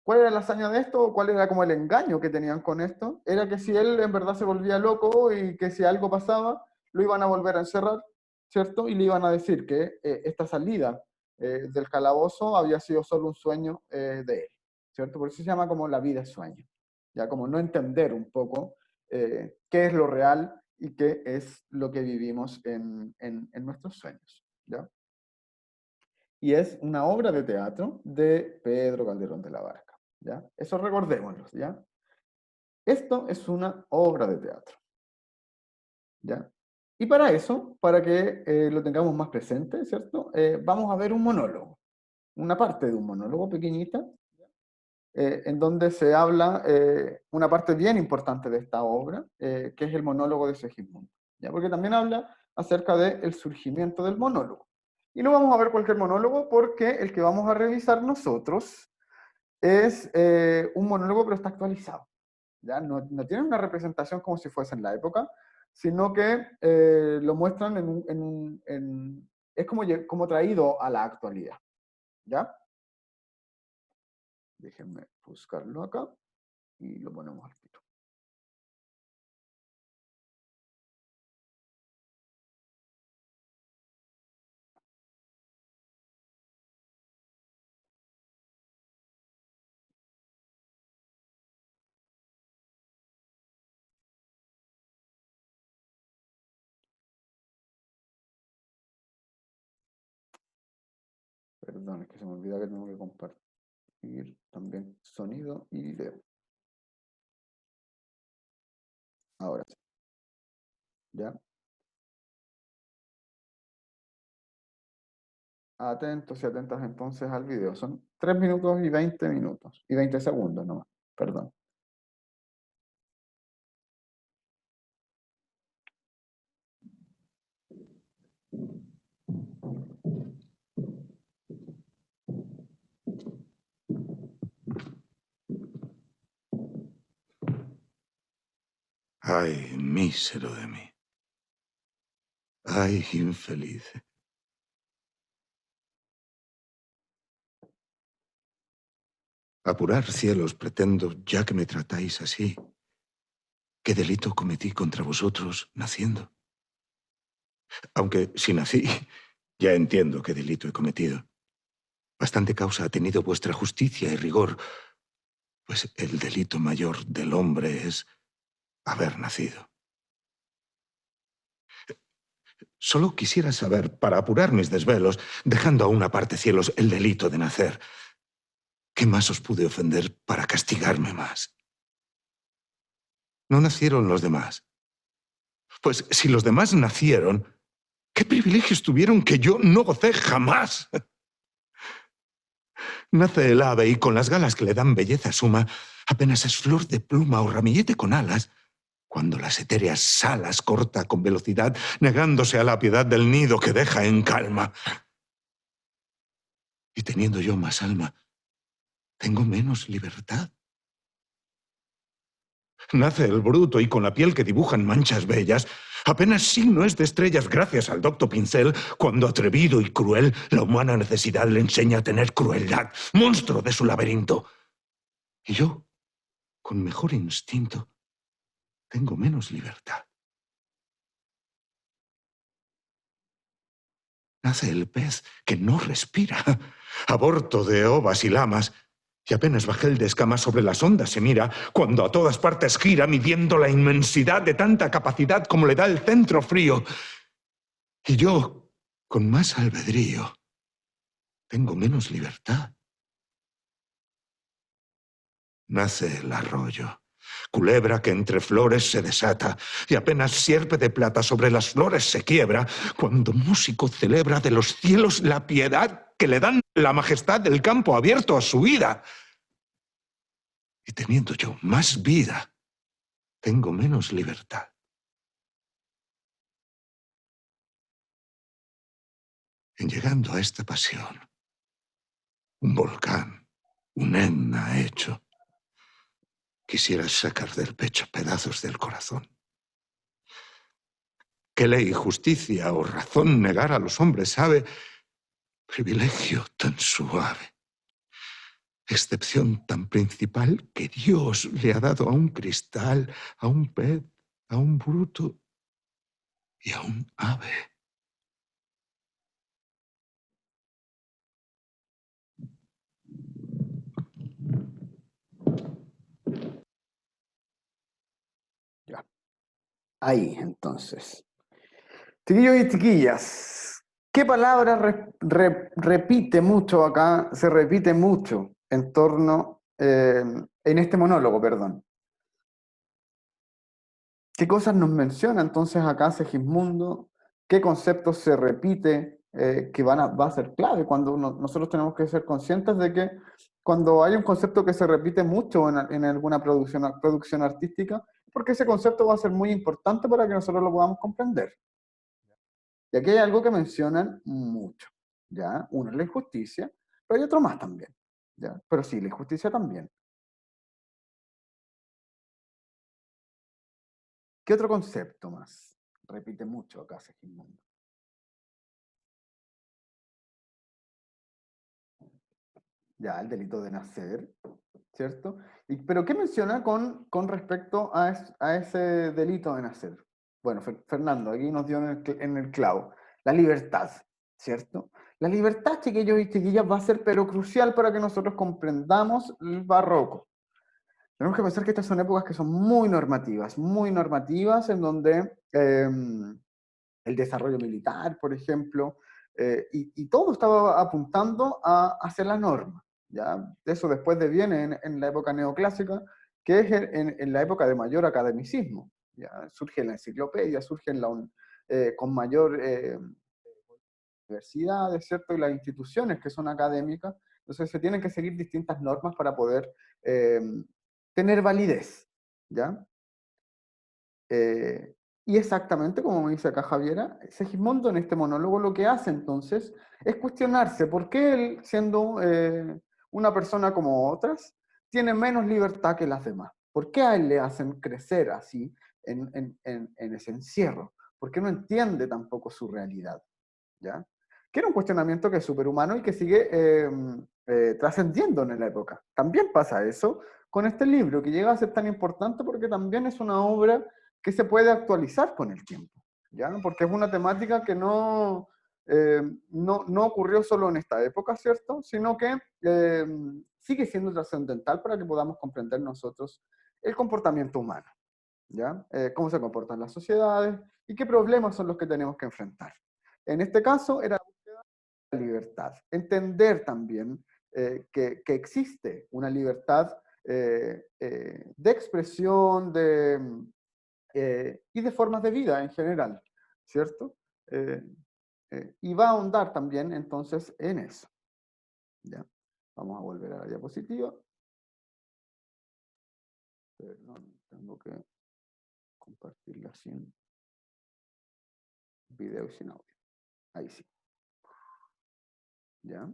¿Cuál era la hazaña de esto? ¿Cuál era como el engaño que tenían con esto? Era que si él en verdad se volvía loco y que si algo pasaba, lo iban a volver a encerrar, ¿cierto? Y le iban a decir que esta salida del calabozo había sido solo un sueño de él, ¿cierto? Por eso se llama como la vida es sueño, ya como no entender un poco qué es lo real y qué es lo que vivimos en nuestros sueños, ¿ya? Y es una obra de teatro de Pedro Calderón de la Barca, ¿ya? Eso recordémoslo, ¿ya? Esto es una obra de teatro, ¿ya? Y para eso, para que lo tengamos más presente, ¿cierto? Vamos a ver un monólogo, una parte de un monólogo pequeñita, en donde se habla una parte bien importante de esta obra, que es el monólogo de Segismundo, ¿ya? Porque también habla acerca del surgimiento del monólogo. Y no vamos a ver cualquier monólogo porque el que vamos a revisar nosotros es un monólogo, pero está actualizado. ¿Ya? No tiene una representación como si fuese en la época, sino que lo muestran es como traído a la actualidad, ¿ya? Déjenme buscarlo acá y lo ponemos al tiro. Perdón, es que se me olvida que tengo que compartir también sonido y video. Ahora sí, ¿ya? Atentos y atentas entonces al video. Son 3 minutos y 20 minutos. Y 20 segundos nomás. Perdón. Ay, mísero de mí. Ay, infeliz. Apurar cielos pretendo, ya que me tratáis así. ¿Qué delito cometí contra vosotros naciendo? Aunque si nací, ya entiendo qué delito he cometido. Bastante causa ha tenido vuestra justicia y rigor, pues el delito mayor del hombre es haber nacido. Solo quisiera saber, para apurar mis desvelos, dejando a una parte cielos el delito de nacer, ¿qué más os pude ofender para castigarme más? No nacieron los demás. Pues si los demás nacieron, ¿qué privilegios tuvieron que yo no gocé jamás? Nace el ave y con las galas que le dan belleza suma, apenas es flor de pluma o ramillete con alas, cuando las etéreas alas corta con velocidad, negándose a la piedad del nido que deja en calma. Y teniendo yo más alma, tengo menos libertad. Nace el bruto y con la piel que dibujan manchas bellas, apenas signo es de estrellas gracias al docto pincel, cuando atrevido y cruel la humana necesidad le enseña a tener crueldad, monstruo de su laberinto. Y yo, con mejor instinto, tengo menos libertad. Nace el pez que no respira, aborto de ovas y lamas, y apenas bajel de escamas sobre las ondas se mira, cuando a todas partes gira, midiendo la inmensidad de tanta capacidad como le da el centro frío. Y yo, con más albedrío, tengo menos libertad. Nace el arroyo, culebra que entre flores se desata, y apenas sierpe de plata sobre las flores se quiebra, cuando músico celebra de los cielos la piedad que le dan la majestad del campo abierto a su vida. Y teniendo yo más vida, tengo menos libertad. En llegando a esta pasión, un volcán, un Etna hecho, quisiera sacar del pecho pedazos del corazón. ¿Qué ley, justicia o razón negar a los hombres sabe? Privilegio tan suave, excepción tan principal que Dios le ha dado a un cristal, a un pez, a un bruto y a un ave. Ya. Ahí, entonces. Chiquillos y chiquillas, ¿qué palabra repite mucho acá? Se repite mucho en torno, en este monólogo, perdón. ¿Qué cosas nos menciona entonces acá Segismundo? ¿Qué conceptos se repite que va a ser clave cuando nosotros tenemos que ser conscientes de que cuando hay un concepto que se repite mucho en alguna producción artística, porque ese concepto va a ser muy importante para que nosotros lo podamos comprender? Y aquí hay algo que mencionan mucho, ¿ya? Uno es la injusticia, pero hay otro más también, ¿ya? Pero sí, la injusticia también. ¿Qué otro concepto más repite mucho acá Segismundo? ya, el delito de nacer, ¿cierto? Pero ¿qué menciona con respecto a ese delito de nacer? Bueno, Fernando, aquí nos dio en el clavo. La libertad, ¿cierto? La libertad, chiquillos y chiquillas, va a ser pero crucial para que nosotros comprendamos el barroco. Tenemos que pensar que estas son épocas que son muy normativas, en donde el desarrollo militar, por ejemplo, y todo estaba apuntando a hacer la norma. ¿Ya? Eso después deviene en la época neoclásica, que es en la época de mayor academicismo. ¿Ya? Surge la enciclopedia, surge con mayor universidades, ¿cierto? Y las instituciones que son académicas. Entonces se tienen que seguir distintas normas para poder eh, tener validez. ¿Ya? Y exactamente como me dice acá Javiera, Segismundo en este monólogo lo que hace entonces es cuestionarse por qué él, siendo una persona como otras, tiene menos libertad que las demás. ¿Por qué a él le hacen crecer así en ese encierro? ¿Por qué no entiende tampoco su realidad? ¿Ya? Que era un cuestionamiento que es superhumano y que sigue trascendiendo en la época. También pasa eso con este libro, que llega a ser tan importante porque también es una obra que se puede actualizar con el tiempo, ¿ya? Porque es una temática que no ocurrió solo en esta época, ¿cierto? Sino que sigue siendo trascendental para que podamos comprender nosotros el comportamiento humano, ¿ya? Cómo se comportan las sociedades y qué problemas son los que tenemos que enfrentar. En este caso era la libertad. Entender también que existe una libertad de expresión y de formas de vida en general, ¿cierto? Y va a ahondar también entonces en eso. ¿Ya? Vamos a volver a la diapositiva. Perdón, tengo que compartirla sin video y sin audio. Ahí sí. ¿Ya?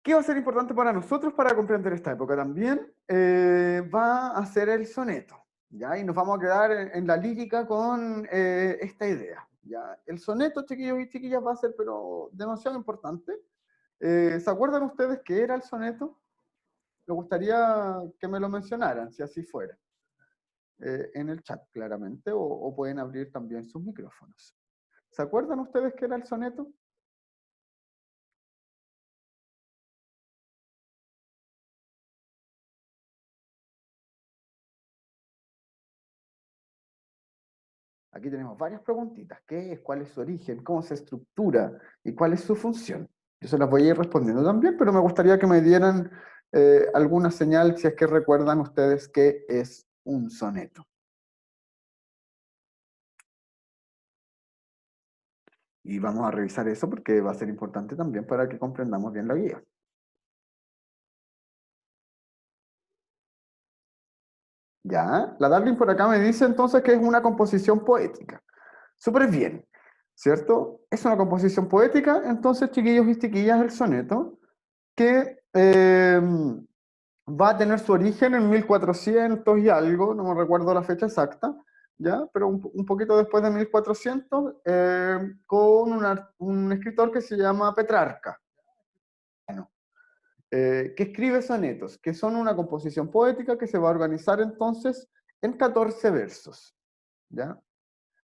¿Qué va a ser importante para nosotros para comprender esta época también? Va a ser el soneto, ¿ya? Y nos vamos a quedar en la lírica con esta idea, ¿ya? El soneto, chiquillos y chiquillas, va a ser pero demasiado importante. ¿Se acuerdan ustedes qué era el soneto? Me gustaría que me lo mencionaran, si así fuera, en el chat claramente, o pueden abrir también sus micrófonos. ¿Se acuerdan ustedes qué era el soneto? Aquí tenemos varias preguntitas. ¿Qué es? ¿Cuál es su origen? ¿Cómo se estructura? ¿Y cuál es su función? Yo se las voy a ir respondiendo también, pero me gustaría que me dieran alguna señal si es que recuerdan ustedes qué es un soneto. Y vamos a revisar eso porque va a ser importante también para que comprendamos bien la guía. Ya, la Darling por acá me dice entonces que es una composición poética. Súper bien, ¿cierto? Es una composición poética, entonces, chiquillos y chiquillas, el soneto, que va a tener su origen en 1400 y algo, no me recuerdo la fecha exacta, ¿ya? Pero un poquito después de 1400, con un escritor que se llama Petrarca. Bueno, que escribe sonetos, que son una composición poética que se va a organizar entonces en 14 versos, ¿ya?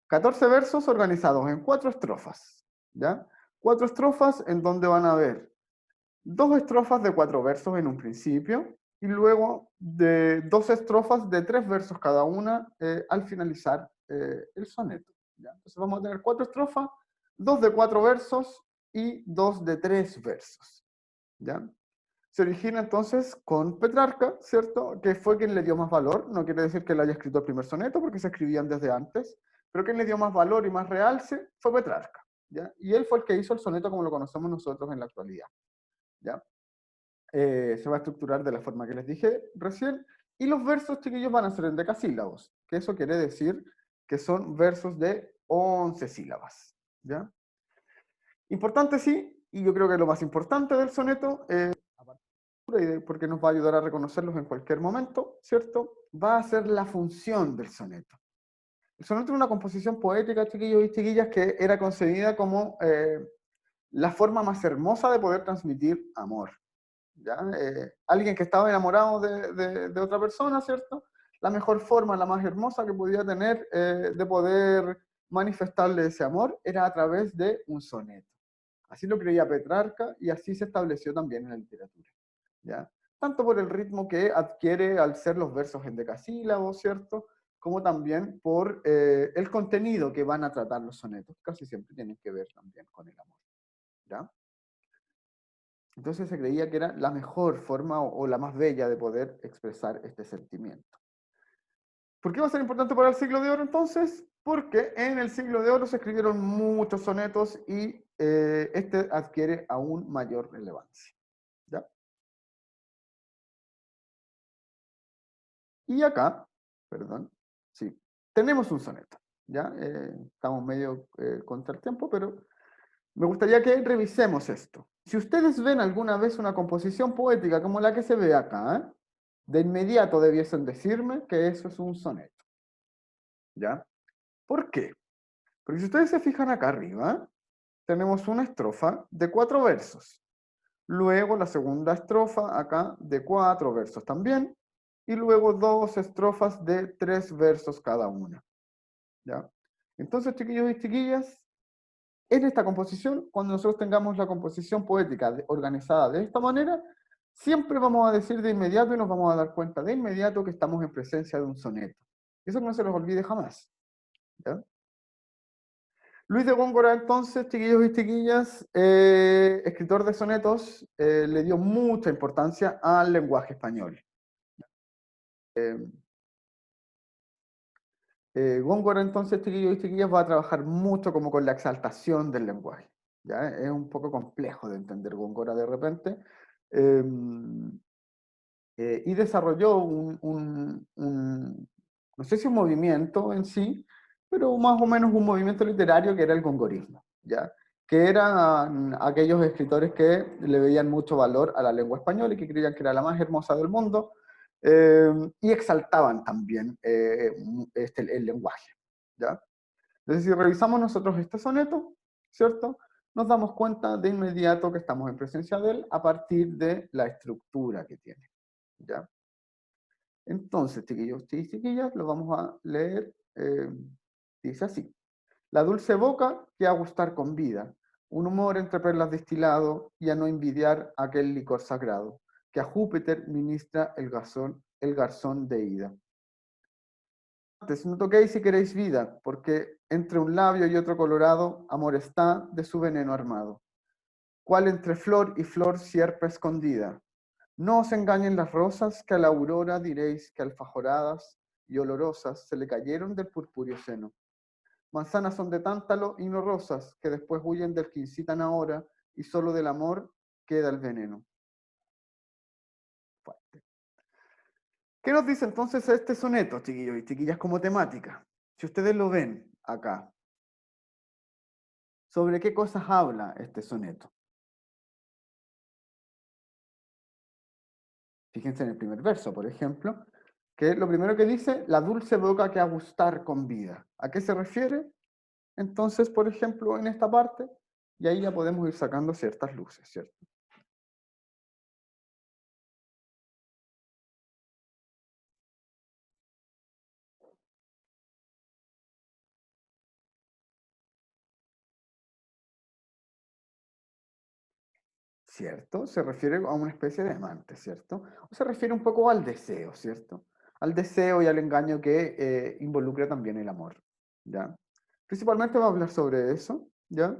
14 versos organizados en 4 estrofas, ¿ya? 4 estrofas en donde van a haber 2 estrofas de 4 versos en un principio y luego de 2 estrofas de 3 versos cada una al finalizar el soneto, ¿ya? Entonces vamos a tener 4 estrofas, 2 de 4 versos y 2 de 3 versos, ¿ya? Se origina entonces con Petrarca, ¿cierto? Que fue quien le dio más valor. No quiere decir que él haya escrito el primer soneto, porque se escribían desde antes, pero quien le dio más valor y más realce fue Petrarca, ¿ya? Y él fue el que hizo el soneto como lo conocemos nosotros en la actualidad, ¿ya? Se va a estructurar de la forma que les dije recién, y los versos, chiquillos, van a ser en decasílabos, que eso quiere decir que son versos de 11 sílabas, ¿ya? Importante sí, y yo creo que lo más importante del soneto, porque nos va a ayudar a reconocerlos en cualquier momento, ¿cierto? Va a ser la función del soneto. El soneto es una composición poética, chiquillos y chiquillas, que era concebida como la forma más hermosa de poder transmitir amor. ¿Ya? Alguien que estaba enamorado de otra persona, ¿cierto? La mejor forma, la más hermosa que podía tener de poder manifestarle ese amor era a través de un soneto. Así lo creía Petrarca y así se estableció también en la literatura. ¿Ya? Tanto por el ritmo que adquiere al ser los versos en decasílabos, ¿cierto? Como también por el contenido que van a tratar los sonetos. Casi siempre tienen que ver también con el amor. ¿Ya? Entonces se creía que era la mejor forma o la más bella de poder expresar este sentimiento. ¿Por qué va a ser importante para el siglo de oro entonces? Porque en el siglo de oro se escribieron muchos sonetos y este adquiere aún mayor relevancia. ¿Ya? Y acá, perdón, sí, tenemos un soneto. ¿Ya? Estamos medio contra el tiempo, pero me gustaría que revisemos esto. Si ustedes ven alguna vez una composición poética como la que se ve acá, de inmediato debiesen decirme que eso es un soneto. ¿Ya? ¿Por qué? Porque si ustedes se fijan acá arriba, tenemos una estrofa de 4 versos. Luego la segunda estrofa acá de 4 versos también. Y luego 2 estrofas de 3 versos cada una. ¿Ya? Entonces, chiquillos y chiquillas, en esta composición, cuando nosotros tengamos la composición poética organizada de esta manera, siempre vamos a decir de inmediato y nos vamos a dar cuenta de inmediato que estamos en presencia de un soneto. Eso no se los olvide jamás. ¿Ya? Luis de Góngora, entonces, chiquillos y chiquillas, escritor de sonetos, le dio mucha importancia al lenguaje español. Góngora, entonces, chiquillos y chiquillas, va a trabajar mucho como con la exaltación del lenguaje. ¿Ya? Es un poco complejo de entender Góngora de repente. Y desarrolló no sé si un movimiento en sí, pero más o menos un movimiento literario que era el gongorismo, ¿ya? Que eran aquellos escritores que le veían mucho valor a la lengua española y que creían que era la más hermosa del mundo, y exaltaban también el lenguaje, ¿ya? Entonces, si revisamos nosotros este soneto, ¿cierto? Nos damos cuenta de inmediato que estamos en presencia de él a partir de la estructura que tiene, ¿ya? Entonces, chiquillos y chiquillas, lo vamos a leer. Dice así. La dulce boca que a gustar con vida, un humor entre perlas destilado y a no envidiar aquel licor sagrado, que a Júpiter ministra el garzón de ida. Antes, no toquéis si queréis vida, porque entre un labio y otro colorado, amor está de su veneno armado. ¿Cuál entre flor y flor sierpe escondida? No os engañen las rosas, que a la aurora diréis que alfajoradas y olorosas se le cayeron del purpúreo seno. Manzanas son de tántalo y no rosas, que después huyen del que incitan ahora, y solo del amor queda el veneno. Fuerte. ¿Qué nos dice entonces este soneto, chiquillos y chiquillas, como temática? Si ustedes lo ven acá, ¿sobre qué cosas habla este soneto? Fíjense en el primer verso, por ejemplo, que lo primero que dice, la dulce boca que a gustar con vida. ¿A qué se refiere? Entonces, por ejemplo, en esta parte, y ahí ya podemos ir sacando ciertas luces, ¿cierto? ¿Cierto? Se refiere a una especie de amante, ¿cierto? O se refiere un poco al deseo, ¿cierto? Al deseo y al engaño que involucra también el amor, ¿ya? Principalmente va a hablar sobre eso, ¿ya?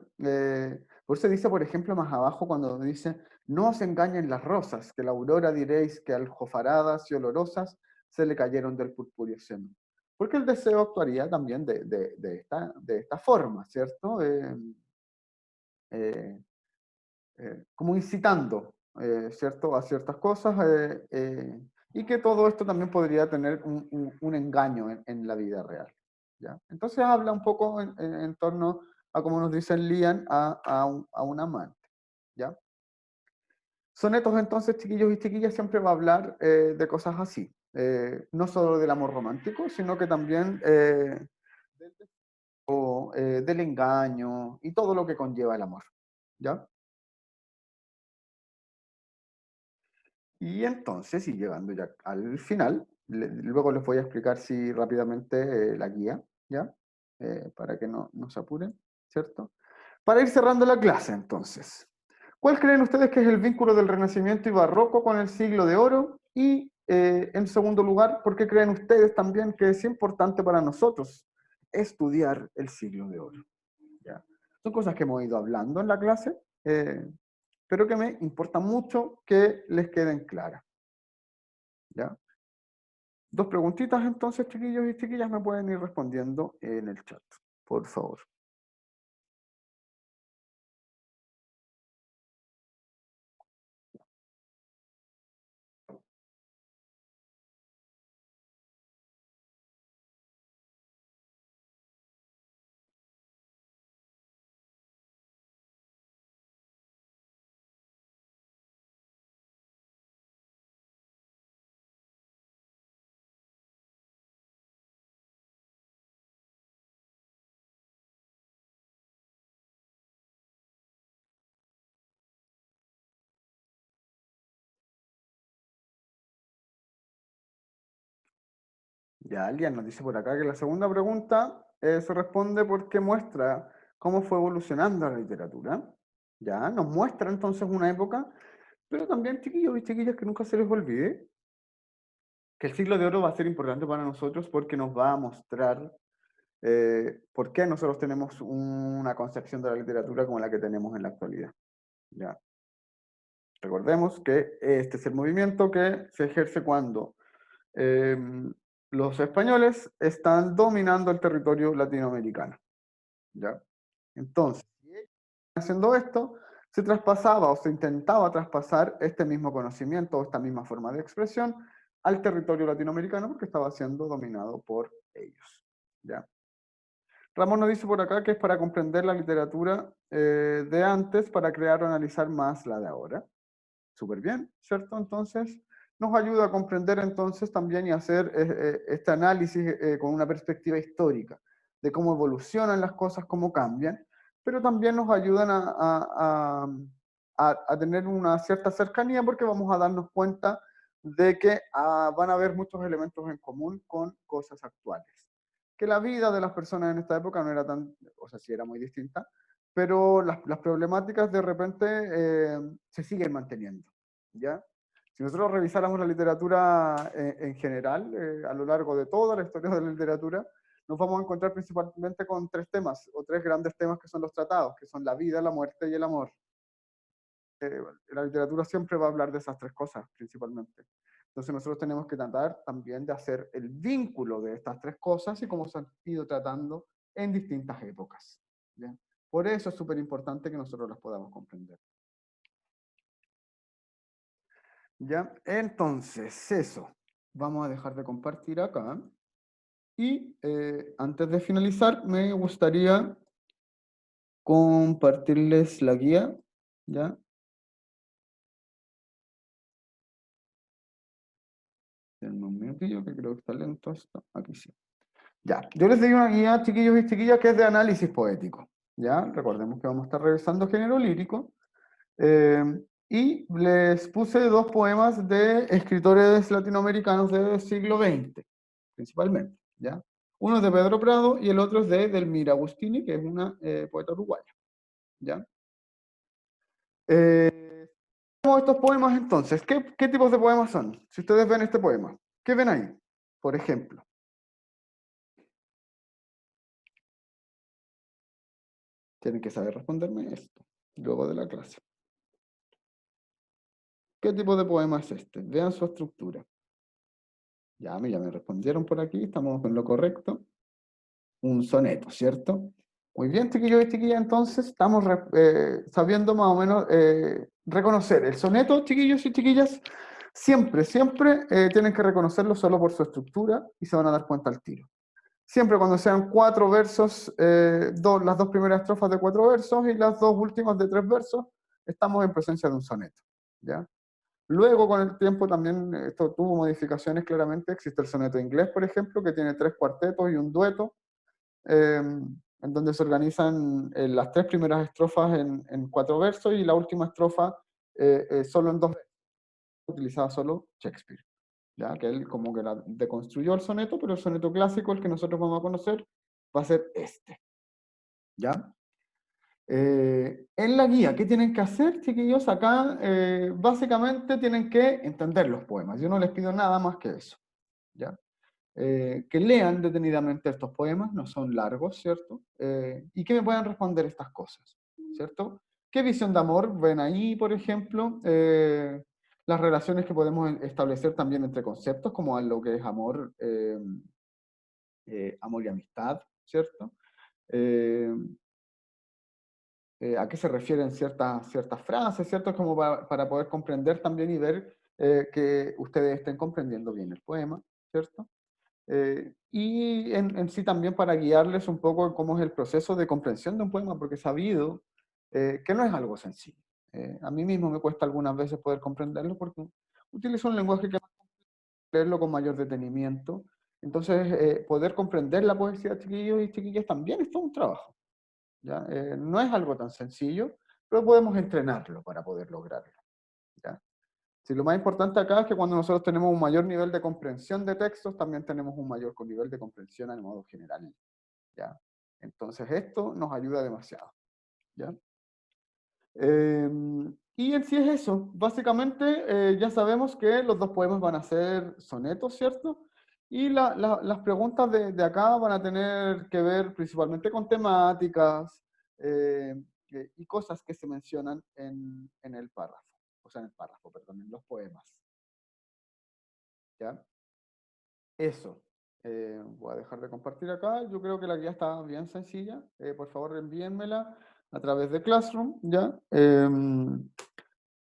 Por eso dice, por ejemplo, más abajo cuando dice, no os engañen las rosas, que la aurora diréis que aljofaradas y olorosas se le cayeron del purpúreo seno. Porque el deseo actuaría también de esta forma, ¿cierto? Eh, como incitando, ¿cierto?, a ciertas cosas, y que todo esto también podría tener un engaño en la vida real, ¿ya? Entonces habla un poco en torno a, como nos dice Lian, a un amante, ¿ya? Sonetos, entonces, chiquillos y chiquillas, siempre va a hablar de cosas así, no solo del amor romántico, sino que también del engaño y todo lo que conlleva el amor, ¿ya? Y entonces, y llegando ya al final, luego les voy a explicar si rápidamente la guía, ¿ya? Para que no se apuren, ¿cierto? Para ir cerrando la clase, entonces. ¿Cuál creen ustedes que es el vínculo del Renacimiento y Barroco con el Siglo de Oro? Y, en segundo lugar, ¿por qué creen ustedes también que es importante para nosotros estudiar el Siglo de Oro? ¿Ya? Son cosas que hemos ido hablando en la clase, pero que me importa mucho que les queden claras. ¿Ya? Dos preguntitas entonces, chiquillos y chiquillas, me pueden ir respondiendo en el chat, por favor. Ya alguien nos dice por acá que la segunda pregunta se responde porque muestra cómo fue evolucionando la literatura. Ya nos muestra entonces una época, pero también, chiquillos y chiquillas, que nunca se les olvide que el siglo de oro va a ser importante para nosotros porque nos va a mostrar por qué nosotros tenemos una concepción de la literatura como la que tenemos en la actualidad. ¿Ya? Recordemos que este es el movimiento que se ejerce cuando los españoles están dominando el territorio latinoamericano. ¿Ya? Entonces, haciendo esto, se traspasaba o se intentaba traspasar este mismo conocimiento o esta misma forma de expresión al territorio latinoamericano porque estaba siendo dominado por ellos. ¿Ya? Ramón nos dice por acá que es para comprender la literatura de antes para crear o analizar más la de ahora. Súper bien, ¿cierto? Entonces, nos ayuda a comprender entonces también y hacer este análisis con una perspectiva histórica de cómo evolucionan las cosas, cómo cambian, pero también nos ayudan a tener una cierta cercanía porque vamos a darnos cuenta de que van a haber muchos elementos en común con cosas actuales. Que la vida de las personas en esta época no era tan, o sea, sí era muy distinta, pero las problemáticas de repente se siguen manteniendo, ¿ya? Si nosotros revisáramos la literatura en general, a lo largo de toda la historia de la literatura, nos vamos a encontrar principalmente con tres temas, o tres grandes temas que son los tratados, que son la vida, la muerte y el amor. La literatura siempre va a hablar de esas tres cosas, principalmente. Entonces nosotros tenemos que tratar también de hacer el vínculo de estas tres cosas y cómo se han ido tratando en distintas épocas. ¿Ya? Por eso es súper importante que nosotros las podamos comprender. ¿Ya? Entonces, eso. Vamos a dejar de compartir acá. Y antes de finalizar, me gustaría compartirles la guía. ¿Ya? Denme un minutillo que creo que está lento esto. Aquí sí. Ya, yo les doy una guía, chiquillos y chiquillas, que es de análisis poético. ¿Ya? Recordemos que vamos a estar revisando género lírico. Y les puse dos poemas de escritores latinoamericanos del siglo XX, principalmente. ¿Ya? Uno es de Pedro Prado y el otro es de Delmira Agustini, que es una poeta uruguaya. ¿Ya? Estos poemas entonces, ¿qué tipos de poemas son? Si ustedes ven este poema, ¿qué ven ahí? Por ejemplo. Tienen que saber responderme esto, luego de la clase. ¿Qué tipo de poema es este? Vean su estructura. Ya me respondieron por aquí, estamos en lo correcto. Un soneto, ¿cierto? Muy bien, chiquillos y chiquillas, entonces estamos sabiendo más o menos reconocer el soneto, chiquillos y chiquillas, siempre tienen que reconocerlo solo por su estructura y se van a dar cuenta al tiro. Siempre cuando sean 4 versos, las dos primeras estrofas de 4 versos y las dos últimas de 3 versos, estamos en presencia de un soneto, ¿ya? Luego, con el tiempo, también esto tuvo modificaciones claramente. Existe el soneto inglés, por ejemplo, que tiene 3 cuartetos y un dueto. en donde se organizan las 3 primeras estrofas en 4 versos y la última estrofa solo en 2 versos, utilizaba solo Shakespeare, ¿ya? Que él como que deconstruyó el soneto, pero el soneto clásico, el que nosotros vamos a conocer, va a ser este, ¿ya? En la guía, ¿qué tienen que hacer, chiquillos? Acá básicamente tienen que entender los poemas. Yo no les pido nada más que eso, ¿ya? Que lean detenidamente estos poemas, no son largos, ¿cierto? Y que me puedan responder estas cosas, ¿cierto? ¿Qué visión de amor ven ahí, por ejemplo? Las relaciones que podemos establecer también entre conceptos, como lo que es amor, amor y amistad, ¿cierto? Eh, a qué se refieren ciertas frases, ¿cierto? Como para poder comprender también y ver que ustedes estén comprendiendo bien el poema, ¿cierto? Y en sí también para guiarles un poco en cómo es el proceso de comprensión de un poema, porque he sabido que no es algo sencillo. A mí mismo me cuesta algunas veces poder comprenderlo porque utilizo un lenguaje que leerlo con mayor detenimiento. Entonces, poder comprender la poesía, chiquillos y chiquillas, también es todo un trabajo. ¿Ya? No es algo tan sencillo, pero podemos entrenarlo para poder lograrlo. ¿Ya? Sí, lo más importante acá es que cuando nosotros tenemos un mayor nivel de comprensión de textos, también tenemos un mayor nivel de comprensión al modo general. ¿Ya? Entonces esto nos ayuda demasiado. ¿Ya? Y en sí es eso. Básicamente ya sabemos que los 2 poemas van a ser sonetos, ¿cierto? Y las preguntas de acá van a tener que ver principalmente con temáticas y cosas que se mencionan en el párrafo. O sea, en el párrafo, perdón, en los poemas. ¿Ya? Eso. Voy a dejar de compartir acá. Yo creo que la guía está bien sencilla. Por favor, envíenmela a través de Classroom, ¿ya?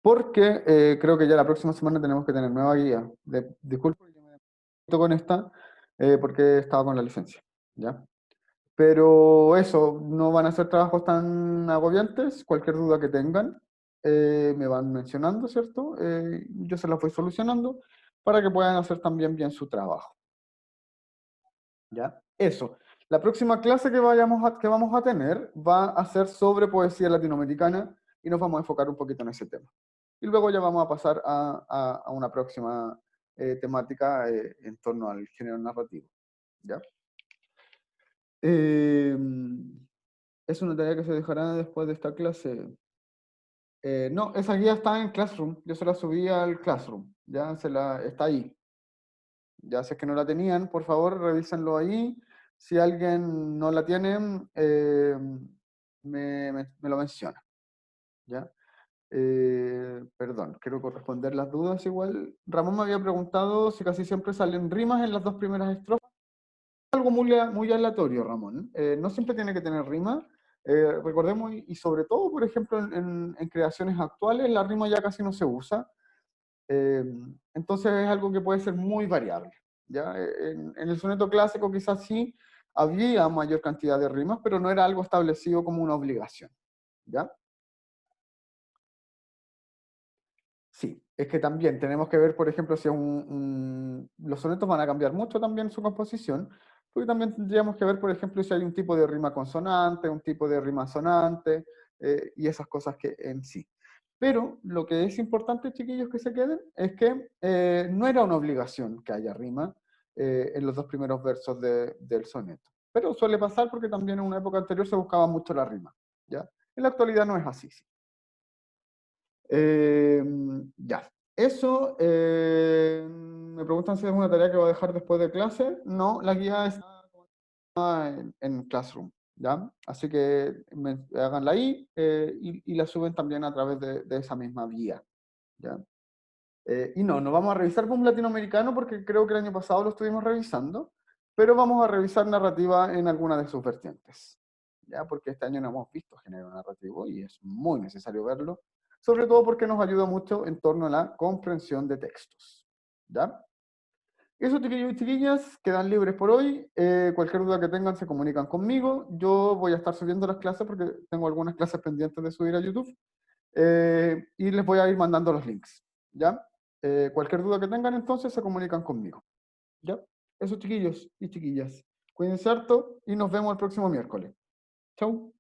Porque creo que ya la próxima semana tenemos que tener nueva guía. Disculpe que me demoré con esta, porque estaba con la licencia, ¿ya? Pero eso, no van a ser trabajos tan agobiantes. Cualquier duda que tengan, me van mencionando, ¿cierto? Yo se las voy solucionando para que puedan hacer también bien su trabajo. ¿Ya? Eso. La próxima clase que vamos a tener va a ser sobre poesía latinoamericana y nos vamos a enfocar un poquito en ese tema. Y luego ya vamos a pasar a una próxima temática en torno al género narrativo. ¿Ya? Eh, es una tarea que se dejará después de esta clase. No, esa guía está en Classroom. Yo se la subí al Classroom. Ya está ahí. Ya sé que no la tenían, por favor, revísenlo ahí. Si alguien no la tiene, me lo menciona. ¿Ya? Perdón, quiero corresponder las dudas igual. Ramón me había preguntado si casi siempre salen rimas en las 2 primeras estrofas. Algo muy aleatorio, Ramón. No siempre tiene que tener rima. Recordemos, y sobre todo, por ejemplo, en creaciones actuales, la rima ya casi no se usa. Entonces es algo que puede ser muy variable. ¿Ya? En el soneto clásico quizás sí había mayor cantidad de rimas, pero no era algo establecido como una obligación. ¿Ya? Sí, es que también tenemos que ver, por ejemplo, si los sonetos van a cambiar mucho también su composición, porque también tendríamos que ver, por ejemplo, si hay un tipo de rima consonante, un tipo de rima sonante, y esas cosas que en sí. Pero lo que es importante, chiquillos, que se queden, es que no era una obligación que haya rima en los 2 primeros versos del soneto. Pero suele pasar porque también en una época anterior se buscaba mucho la rima, ¿ya? En la actualidad no es así, sí. Ya. Eso, me preguntan si es una tarea que voy a dejar después de clase. No, la guía está en Classroom, ¿ya? Así que háganla ahí y la suben también a través de esa misma guía, ¿ya? Y no vamos a revisar boom latinoamericano porque creo que el año pasado lo estuvimos revisando, pero vamos a revisar narrativa en alguna de sus vertientes, ¿ya? Porque este año no hemos visto género narrativo y es muy necesario verlo, sobre todo porque nos ayuda mucho en torno a la comprensión de textos, ¿ya? Eso, chiquillos y chiquillas, quedan libres por hoy. Cualquier duda que tengan se comunican conmigo. Yo voy a estar subiendo las clases porque tengo algunas clases pendientes de subir a YouTube. Y les voy a ir mandando los links, ¿ya? Cualquier duda que tengan entonces se comunican conmigo, ¿ya? Eso, chiquillos y chiquillas. Cuídense harto y nos vemos el próximo miércoles. Chau.